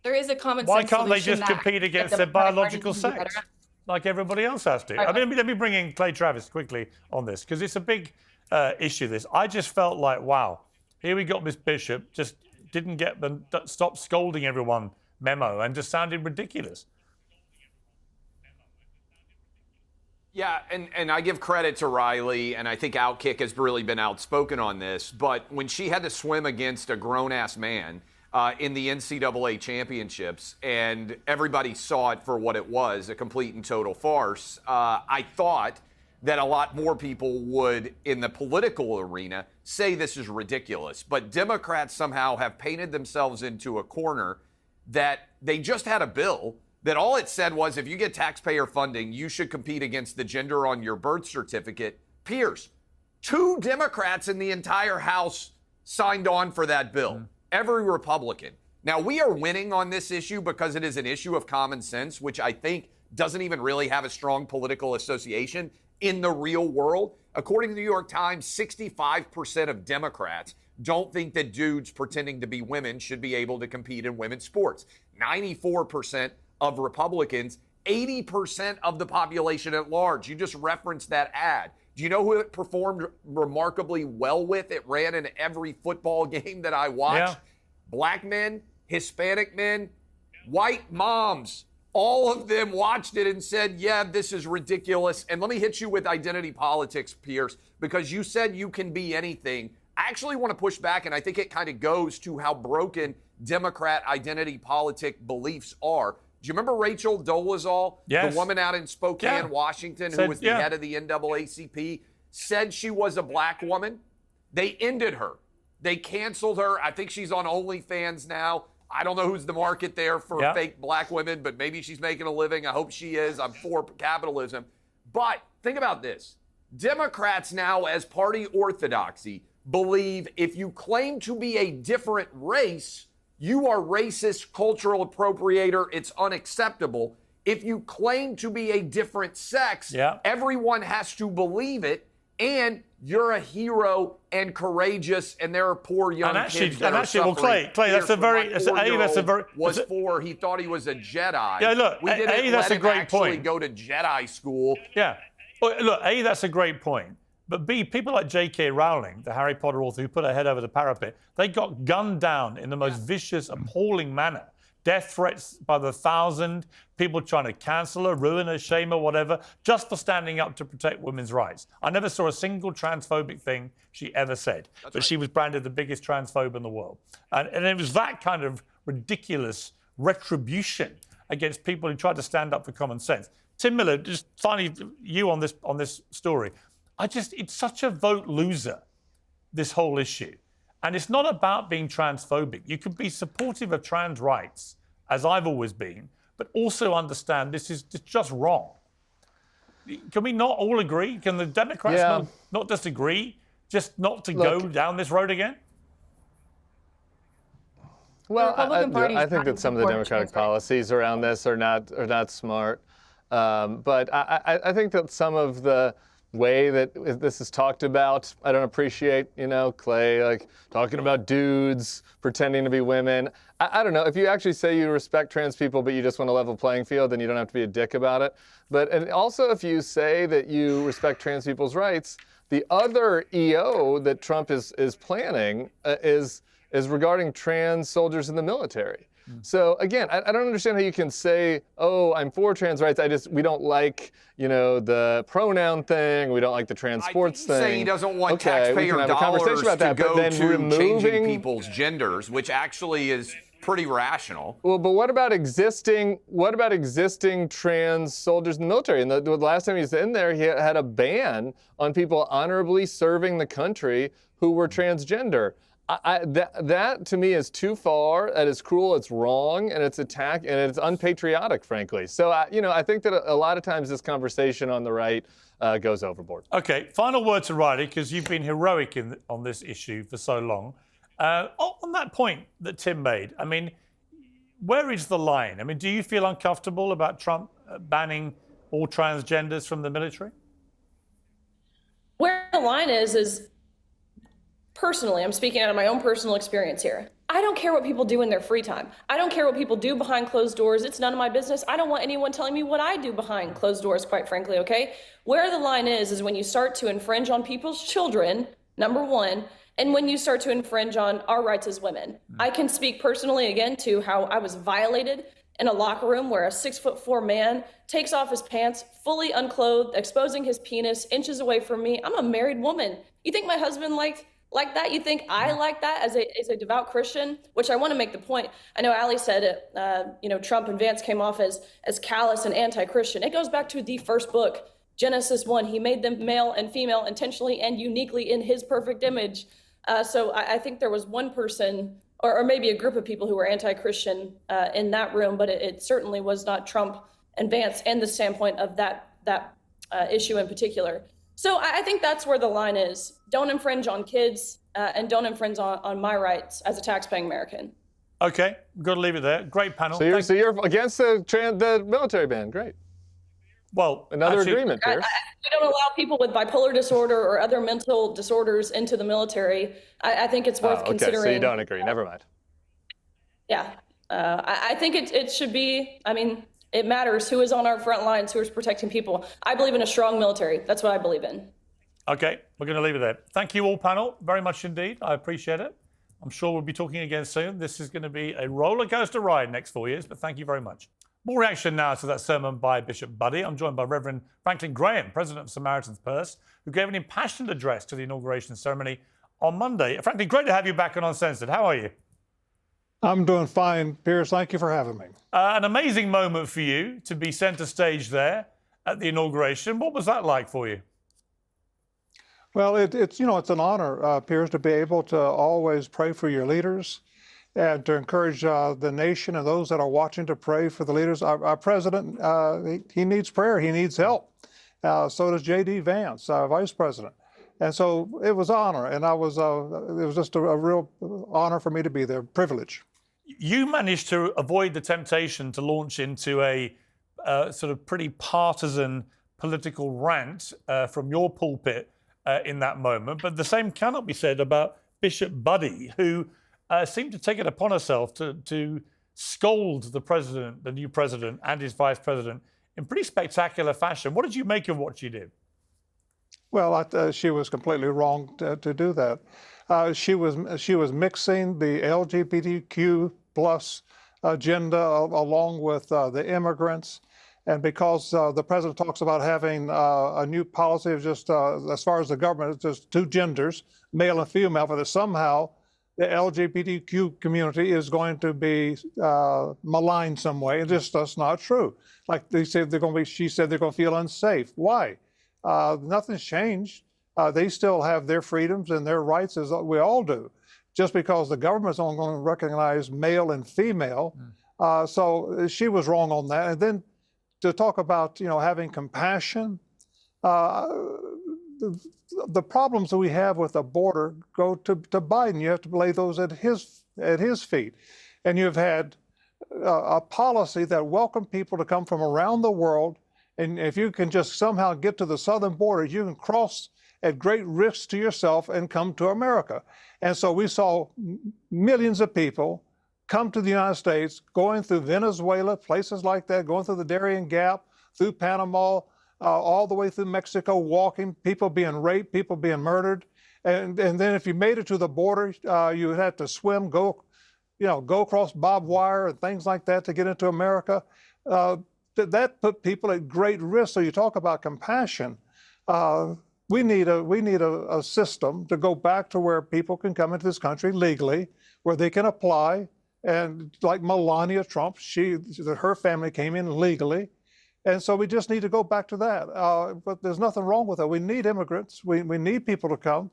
there is a common sense solution. Why can't they just compete against their biological sex like everybody else has to? I mean, let me bring in Clay Travis quickly on this, because it's a big issue, this. I just felt like, wow, here we got Miss Bishop, just didn't get the stop scolding everyone memo and just sounded ridiculous. Yeah, and I give credit to Riley, and I think Outkick has really been outspoken on this, but when she had to swim against a grown-ass man in the NCAA championships, and everybody saw it for what it was, a complete and total farce, I thought that a lot more people would, in the political arena, say this is ridiculous. But Democrats somehow have painted themselves into a corner that they just had a bill that all it said was, if you get taxpayer funding, you should compete against the gender on your birth certificate. Piers, 2 Democrats in the entire House signed on for that bill. Every Republican. Now, we are winning on this issue because it is an issue of common sense, which I think doesn't even really have a strong political association in the real world. According to the New York Times, 65% of Democrats don't think that dudes pretending to be women should be able to compete in women's sports. 94% of Republicans, 80% of the population at large. You just referenced that ad. Do you know who it performed remarkably well with? It ran in every football game that I watched. Yeah. Black men, Hispanic men, white moms, all of them watched it and said, yeah, this is ridiculous. And let me hit you with identity politics, Piers, because you said you can be anything. I actually want to push back, and I think it kind of goes to how broken Democrat identity politic beliefs are. Do you remember Rachel Dolezal, yes, the woman out in Spokane, Washington, who was the head of the NAACP, said she was a black woman? They ended her. They canceled her. I think she's on OnlyFans now. I don't know who's the market there for fake black women, but maybe she's making a living. I hope she is. I'm for capitalism. But think about this. Democrats now, as party orthodoxy, believe if you claim to be a different race, you are racist, cultural appropriator. It's unacceptable. If you claim to be a different sex, everyone has to believe it, and you're a hero and courageous, and there are poor young kids that are suffering. Well, Clay, that's a very, he thought he was a Jedi. Yeah, look, we didn't that's let a great him actually point. go to Jedi school. Yeah, well, look, that's a great point. But B, people like J.K. Rowling, the Harry Potter author who put her head over the parapet, they got gunned down in the most vicious, appalling manner. Death threats by the 1,000, people trying to cancel her, ruin her, shame her, whatever, just for standing up to protect women's rights. I never saw a single transphobic thing she ever said, but she was branded the biggest transphobe in the world. And it was that kind of ridiculous retribution against people who tried to stand up for common sense. Tim Miller, just finally, you on this story. It's such a vote loser, this whole issue. And it's not about being transphobic. You can be supportive of trans rights, as I've always been, but also understand this is just wrong. Can we not all agree? Can the Democrats not just agree, just not to go down this road again? Well, I think that some of the Democratic policies around this are not smart. But I think that some of the way that this is talked about, I don't appreciate, Clay, like talking about dudes pretending to be women. I don't know. If you actually say you respect trans people, but you just want a level playing field, then you don't have to be a dick about it. And also, if you say that you respect trans people's rights, the other EO that Trump is planning is regarding trans soldiers in the military. So again, I don't understand how you can say, "Oh, I'm for trans rights. We don't like, the pronoun thing. We don't like the trans sports thing." Saying he doesn't want taxpayer dollars to go to changing people's genders, which actually is pretty rational. Well, but what about existing trans soldiers in the military? And the last time he was in there, he had a ban on people honorably serving the country who were transgender. That to me is too far. That is cruel. It's wrong, and it's and it's unpatriotic, frankly. So I think that a lot of times this conversation on the right goes overboard. Okay, final word to Riley, because you've been heroic on this issue for so long. On that point that Tim made, I mean, where is the line? I mean, do you feel uncomfortable about Trump banning all transgenders from the military? Where the line is personally, I'm speaking out of my own personal experience here. I don't care what people do in their free time. I don't care what people do behind closed doors. It's none of my business. I don't want anyone telling me what I do behind closed doors, quite frankly, okay? Where the line is when you start to infringe on people's children, number one, and when you start to infringe on our rights as women. I can speak personally, again, to how I was violated in a locker room where a 6'4" man takes off his pants, fully unclothed, exposing his penis inches away from me. I'm a married woman. You think my husband like that? You think I like that as a devout Christian? Which I want to make the point. I know Ally said it, Trump and Vance came off as callous and anti-Christian. It goes back to the first book, Genesis 1. He made them male and female intentionally and uniquely in his perfect image. So I think there was one person or maybe a group of people who were anti-Christian in that room, but it certainly was not Trump and Vance and the standpoint of that issue in particular. So I think that's where the line is. Don't infringe on kids and don't infringe on my rights as a taxpaying American. Okay, we've got to leave it there. Great panel. So you're against the military ban. Great. Well, another agreement, Piers. We don't allow people with bipolar disorder or other mental disorders into the military. I think it's worth considering. So you don't agree. Never mind. Yeah. I think it should be, it matters who is on our front lines, who is protecting people. I believe in a strong military. That's what I believe in. Okay, we're going to leave it there. Thank you all, panel, very much indeed. I appreciate it. I'm sure we'll be talking again soon. This is going to be a roller coaster ride next 4 years, but thank you very much. More reaction now to that sermon by Bishop Budde. I'm joined by Reverend Franklin Graham, president of Samaritan's Purse, who gave an impassioned address to the inauguration ceremony on Monday. Franklin, great to have you back on Uncensored. How are you? I'm doing fine, Piers. Thank you for having me. An amazing moment for you to be centre stage there at the inauguration. What was that like for you? Well, it's an honor, Piers, to be able to always pray for your leaders and to encourage the nation and those that are watching to pray for the leaders. Our president, he needs prayer. He needs help. So does J.D. Vance, our vice president. And so it was honor, and it was just a real honor for me to be there, privilege. You managed to avoid the temptation to launch into a sort of pretty partisan political rant from your pulpit in that moment, but the same cannot be said about Bishop Budde, who seemed to take it upon herself to scold the president, the new president, and his vice president in pretty spectacular fashion. What did you make of what she did? Well, she was completely wrong to do that. She was mixing the LGBTQ plus agenda along with the immigrants. And because the president talks about having a new policy of just, as far as the government, it's just two genders, male and female, but that somehow the LGBTQ community is going to be maligned some way. That's not true. Like they said, she said they're going to feel unsafe. Why? Nothing's changed. They still have their freedoms and their rights, as we all do, just because the government's only going to recognize male and female. So she was wrong on that. And then to talk about, having compassion, the problems that we have with the border go to Biden. You have to lay those at his feet. And you've had a policy that welcomed people to come from around the world. And if you can just somehow get to the southern border, you can cross at great risk to yourself and come to America. And so we saw millions of people come to the United States, going through Venezuela, places like that, going through the Darien Gap, through Panama, all the way through Mexico, walking, people being raped, people being murdered. And then if you made it to the border, you would have to swim, go across barbed wire and things like that to get into America. That put people at great risk. So you talk about compassion. We need a system to go back to where people can come into this country legally, where they can apply. And like Melania Trump, her family came in legally. And so we just need to go back to that. But there's nothing wrong with it. We need immigrants. We need people to come,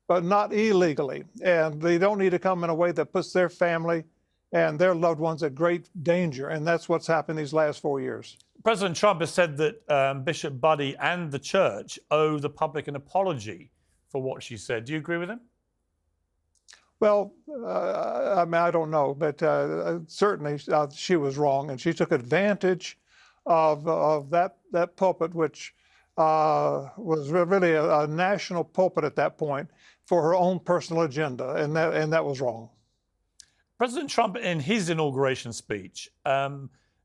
but not illegally. And they don't need to come in a way that puts their family and their loved ones at great danger. And that's what's happened these last 4 years. President Trump has said that Bishop Budde and the church owe the public an apology for what she said. Do you agree with him? Well, I don't know, but certainly she was wrong, and she took advantage of that pulpit, which was really a national pulpit at that point, for her own personal agenda, and that was wrong. President Trump, in his inauguration speech,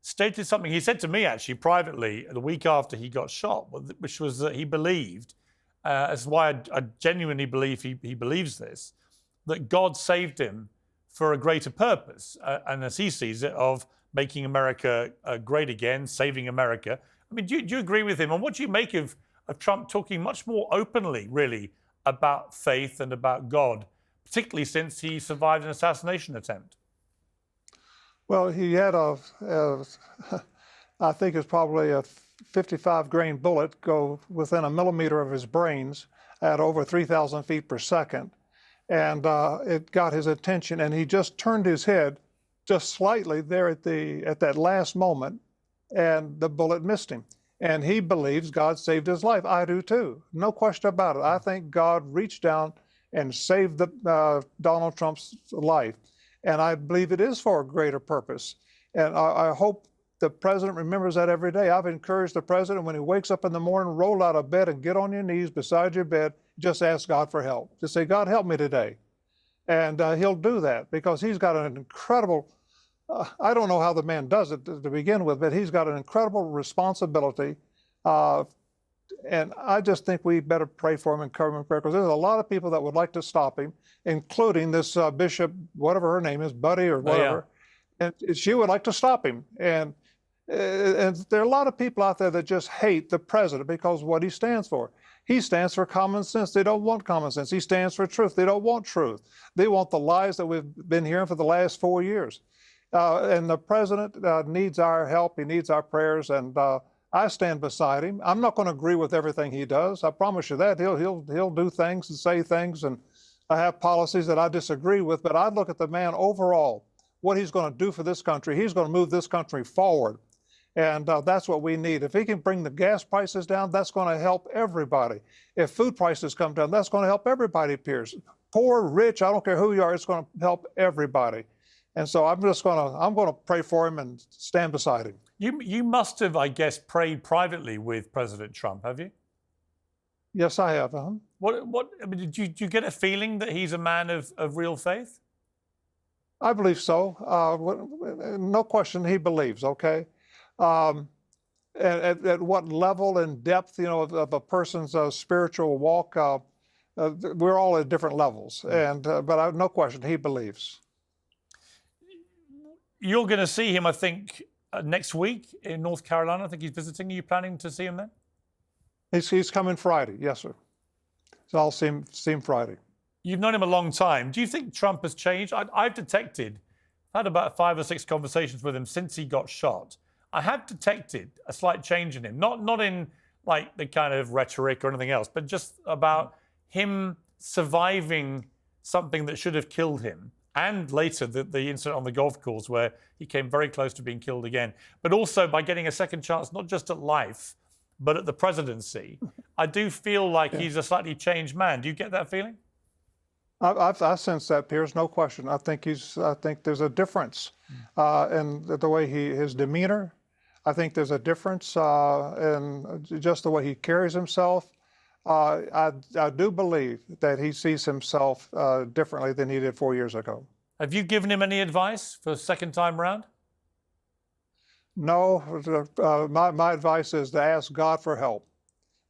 stated something he said to me actually privately the week after he got shot, which was that he believed, that's why I genuinely believe he believes this, that God saved him for a greater purpose, and as he sees it, of making America great again, saving America. I mean, do you agree with him? And what do you make of Trump talking much more openly, really, about faith and about God, particularly since he survived an assassination attempt? Well, he had I think it's probably a 55-grain bullet go within a millimeter of his brains at over 3,000 feet per second. And it got his attention, and he just turned his head just slightly there at that last moment, and the bullet missed him. And he believes God saved his life. I do too, no question about it. I think God reached down and saved Donald Trump's life, and I believe it is for a greater purpose. And I hope the president remembers that every day. I've encouraged the president, when he wakes up in the morning, roll out of bed and get on your knees beside your bed, just ask God for help. Just say, God, help me today. And he'll do that, because he's got an incredible, I don't know how the man does it to begin with, but he's got an incredible responsibility. And I just think we better pray for him and cover him in prayer, because there's a lot of people that would like to stop him, including this Bishop, whatever her name is, Budde or whatever. Oh, yeah. And she would like to stop him. And there are a lot of people out there that just hate the president because of what he stands for. He stands for common sense. They don't want common sense. He stands for truth. They don't want truth. They want the lies that we've been hearing for the last 4 years. And the president needs our help. He needs our prayers. And I stand beside him. I'm not going to agree with everything he does. I promise you that. He'll do things and say things, and I have policies that I disagree with. But I look at the man overall, what he's going to do for this country. He's going to move this country forward. And that's what we need. If he can bring the gas prices down, that's going to help everybody. If food prices come down, that's going to help everybody, Piers. Poor, rich, I don't care who you are, it's going to help everybody. And so I'm going to pray for him and stand beside him. You must have, I guess, prayed privately with President Trump, have you? Yes, I have. I mean, did you get a feeling that he's a man of real faith? I believe so. No question, he believes, okay? At what level and depth, of a person's spiritual walk, we're all at different levels. But no question, he believes. You're going to see him, I think, next week in North Carolina. I think he's visiting. Are you planning to see him then? He's coming Friday, yes, sir. So I'll see him Friday. You've known him a long time. Do you think Trump has changed? I've had about 5 or 6 conversations with him since he got shot. I have detected a slight change in him, not in like the kind of rhetoric or anything else, but just about him surviving something that should have killed him, and later the incident on the golf course where he came very close to being killed again, but also by getting a second chance, not just at life, but at the presidency, I do feel like he's a slightly changed man. Do you get that feeling? I sense that, Piers, no question. I think there's a difference in the way his demeanor. I think there's a difference in just the way he carries himself. I do believe that he sees himself differently than he did 4 years ago. Have you given him any advice for the second time round? No, my advice is to ask God for help.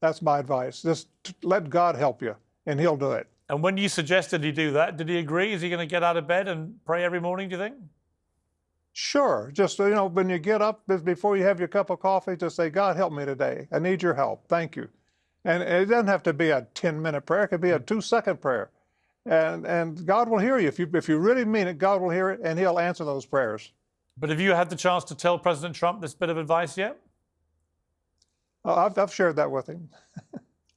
That's my advice. Just let God help you, and he'll do it. And when you suggested he do that, did he agree? Is he going to get out of bed and pray every morning, do you think? Sure. Just, when you get up, before you have your cup of coffee, just say, God, help me today. I need your help. Thank you. And it doesn't have to be a 10-minute prayer. It could be a 2-second prayer. And God will hear you. If you really mean it, God will hear it, and he'll answer those prayers. But have you had the chance to tell President Trump this bit of advice yet? I've shared that with him.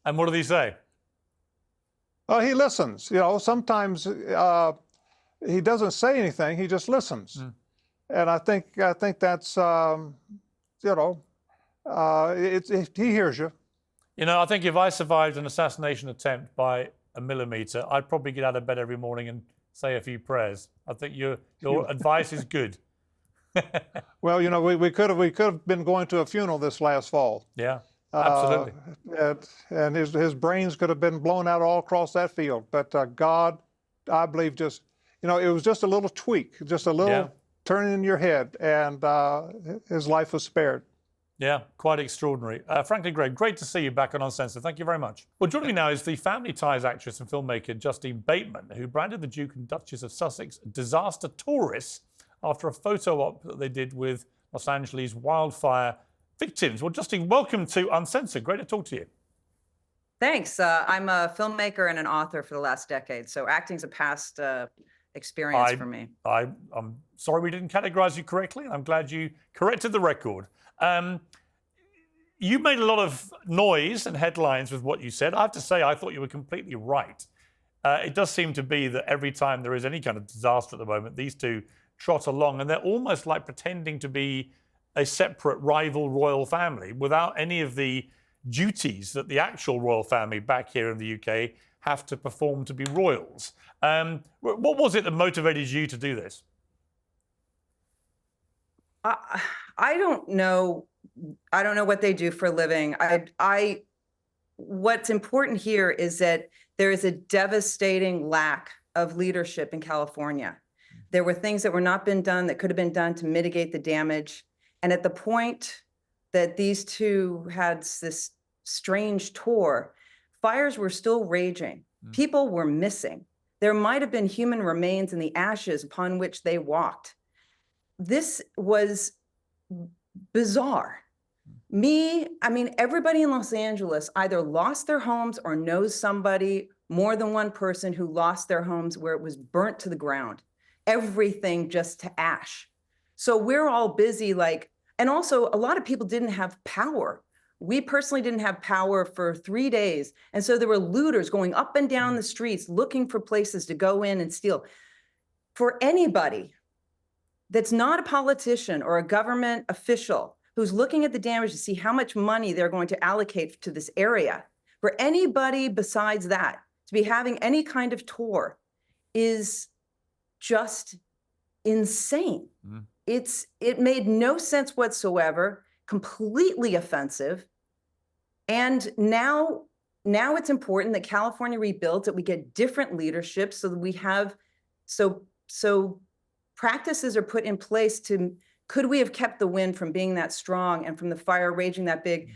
And what did he say? He listens. Sometimes he doesn't say anything. He just listens. And I think that's, he hears you. I think if I survived an assassination attempt by a millimeter, I'd probably get out of bed every morning and say a few prayers. I think your advice is good. Well, we could have been going to a funeral this last fall. Yeah, absolutely. And his brains could have been blown out all across that field. But God, I believe, just it was just a little tweak, just a little turning in your head, and his life was spared. Yeah, quite extraordinary. Frankly, Greg, great to see you back on Uncensored. Thank you very much. Well, joining me now is the Family Ties actress and filmmaker Justine Bateman, who branded the Duke and Duchess of Sussex disaster tourists after a photo op that they did with Los Angeles wildfire victims. Well, Justine, welcome to Uncensored. Great to talk to you. Thanks. I'm a filmmaker and an author for the last decade, so acting's a past experience for me. I'm sorry we didn't categorize you correctly. I'm glad you corrected the record. You made a lot of noise and headlines with what you said. I have to say, I thought you were completely right. It does seem to be that every time there is any kind of disaster at the moment, these two trot along, and they're almost like pretending to be a separate rival royal family without any of the duties that the actual royal family back here in the UK have to perform to be royals. What was it that motivated you to do this? I don't know. I don't know what they do for a living. What's important here is that there is a devastating lack of leadership in California. There were things that were not been done that could have been done to mitigate the damage. And at the point that these two had this strange tour, fires were still raging. People were missing. There might have been human remains in the ashes upon which they walked. This was bizarre. Everybody in Los Angeles either lost their homes or knows somebody, more than one person, who lost their homes where it was burnt to the ground. Everything just to ash. So we're all busy and also a lot of people didn't have power. We personally didn't have power for 3 days. And so there were looters going up and down the streets looking for places to go in and steal. For anybody that's not a politician or a government official who's looking at the damage to see how much money they're going to allocate to this area, for anybody besides that to be having any kind of tour is just insane. It made no sense whatsoever, completely offensive. And now it's important that California rebuilds, that we get different leadership so that we have, so practices are put in place could we have kept the wind from being that strong and from the fire raging that big?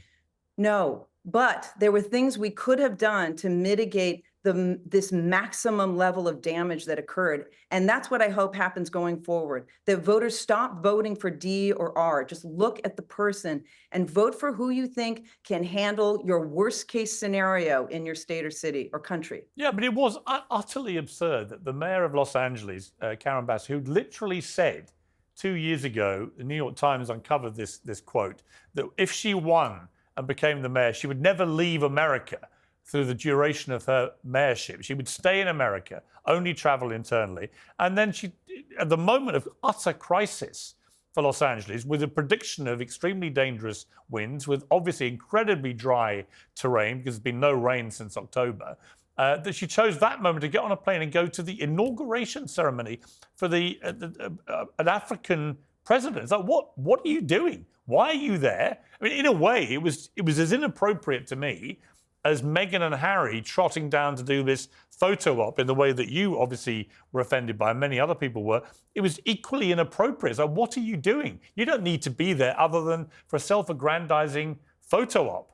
No, but there were things we could have done to mitigate this maximum level of damage that occurred. And that's what I hope happens going forward, that voters stop voting for D or R. Just look at the person and vote for who you think can handle your worst case scenario in your state or city or country. Yeah, but it was utterly absurd that the mayor of Los Angeles, Karen Bass, who literally said 2 years ago, the New York Times uncovered this quote, that if she won and became the mayor, she would never leave America, through the duration of her mayorship. She would stay in America, only travel internally. And then she, at the moment of utter crisis for Los Angeles, with a prediction of extremely dangerous winds, with obviously incredibly dry terrain, because there's been no rain since October, that she chose that moment to get on a plane and go to the inauguration ceremony for an African president. It's like, what are you doing? Why are you there? I mean, in a way, it was as inappropriate to me as Meghan and Harry trotting down to do this photo op in the way that you obviously were offended by, and many other people were. It was equally inappropriate. So what are you doing? You don't need to be there other than for a self-aggrandizing photo op.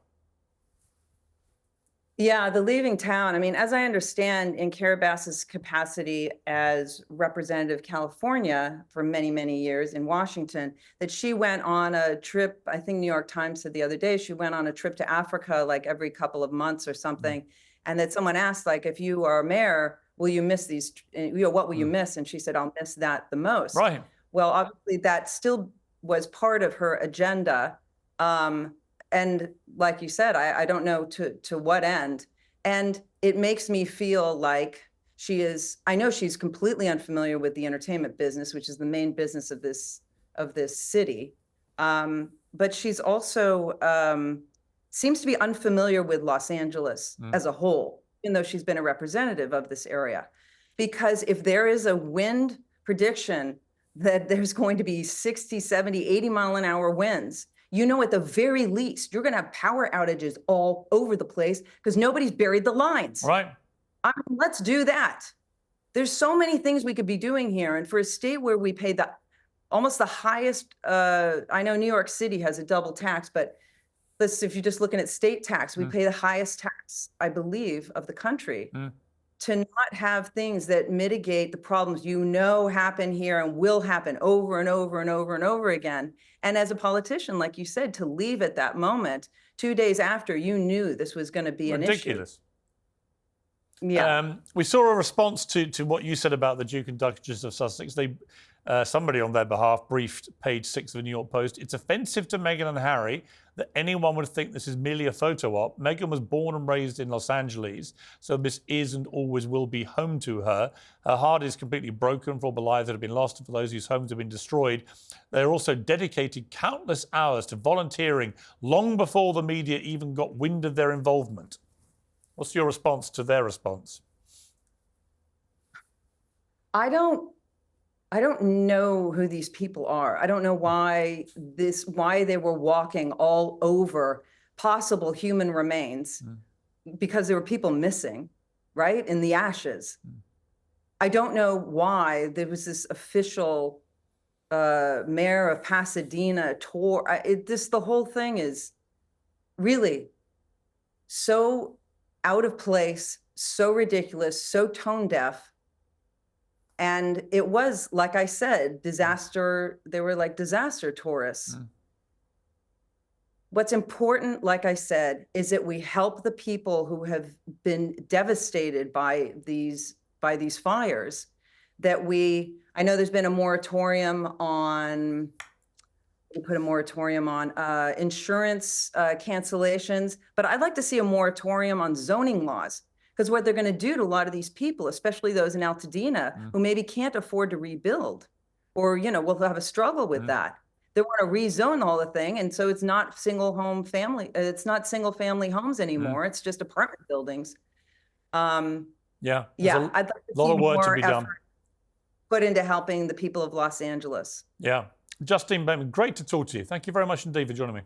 Yeah, the leaving town. I mean, as I understand, in Kiribati's capacity as representative of California for many, many years in Washington, that she went on a trip, I think New York Times said the other day, she went on a trip to Africa like every couple of months or something. And that someone asked, like, if you are mayor, will you miss these, what will you miss? And she said, I'll miss that the most. Right. Well, obviously that still was part of her agenda. And like you said, I don't know to what end. And it makes me feel like I know she's completely unfamiliar with the entertainment business, which is the main business of this city. But she's also seems to be unfamiliar with Los Angeles as a whole, even though she's been a representative of this area. Because if there is a wind prediction that there's going to be 60, 70, 80 mile an hour winds, at the very least, you're going to have power outages all over the place because nobody's buried the lines. Right. I mean, let's do that. There's so many things we could be doing here. And for a state where we pay almost the highest, I know New York City has a double tax, but if you're just looking at state tax, we pay the highest tax, I believe, of the country. To not have things that mitigate the problems happen here and will happen over and over and over and over again. And as a politician, like you said, to leave at that moment, 2 days after you knew this was going to be ridiculous. An issue. Yeah. We saw a response to what you said about the Duke and Duchess of Sussex. Somebody on their behalf briefed page 6 of the New York Post. It's offensive to Meghan and Harry that anyone would think this is merely a photo op. Meghan was born and raised in Los Angeles, so this is and always will be home to her. Her heart is completely broken for all the lives that have been lost and for those whose homes have been destroyed. They're also dedicated countless hours to volunteering long before the media even got wind of their involvement. What's your response to their response? I don't know who these people are. I don't know why they were walking all over possible human remains because there were people missing, right? In the ashes. I don't know why there was this official mayor of Pasadena tour. The whole thing is really so out of place, so ridiculous, so tone deaf. And it was, like I said, disaster. They were like disaster tourists. What's important, like I said, is that we help the people who have been devastated by these fires. I know there's been a moratorium on, insurance cancellations, but I'd like to see a moratorium on zoning laws. Because what they're going to do to a lot of these people, especially those in Altadena, who maybe can't afford to rebuild, or will have a struggle with that. They want to rezone all the thing, and so it's not single family homes anymore. It's just apartment buildings. I'd like to see more effort put into helping the people of Los Angeles. Yeah, Justine Bateman, great to talk to you. Thank you very much indeed for joining me.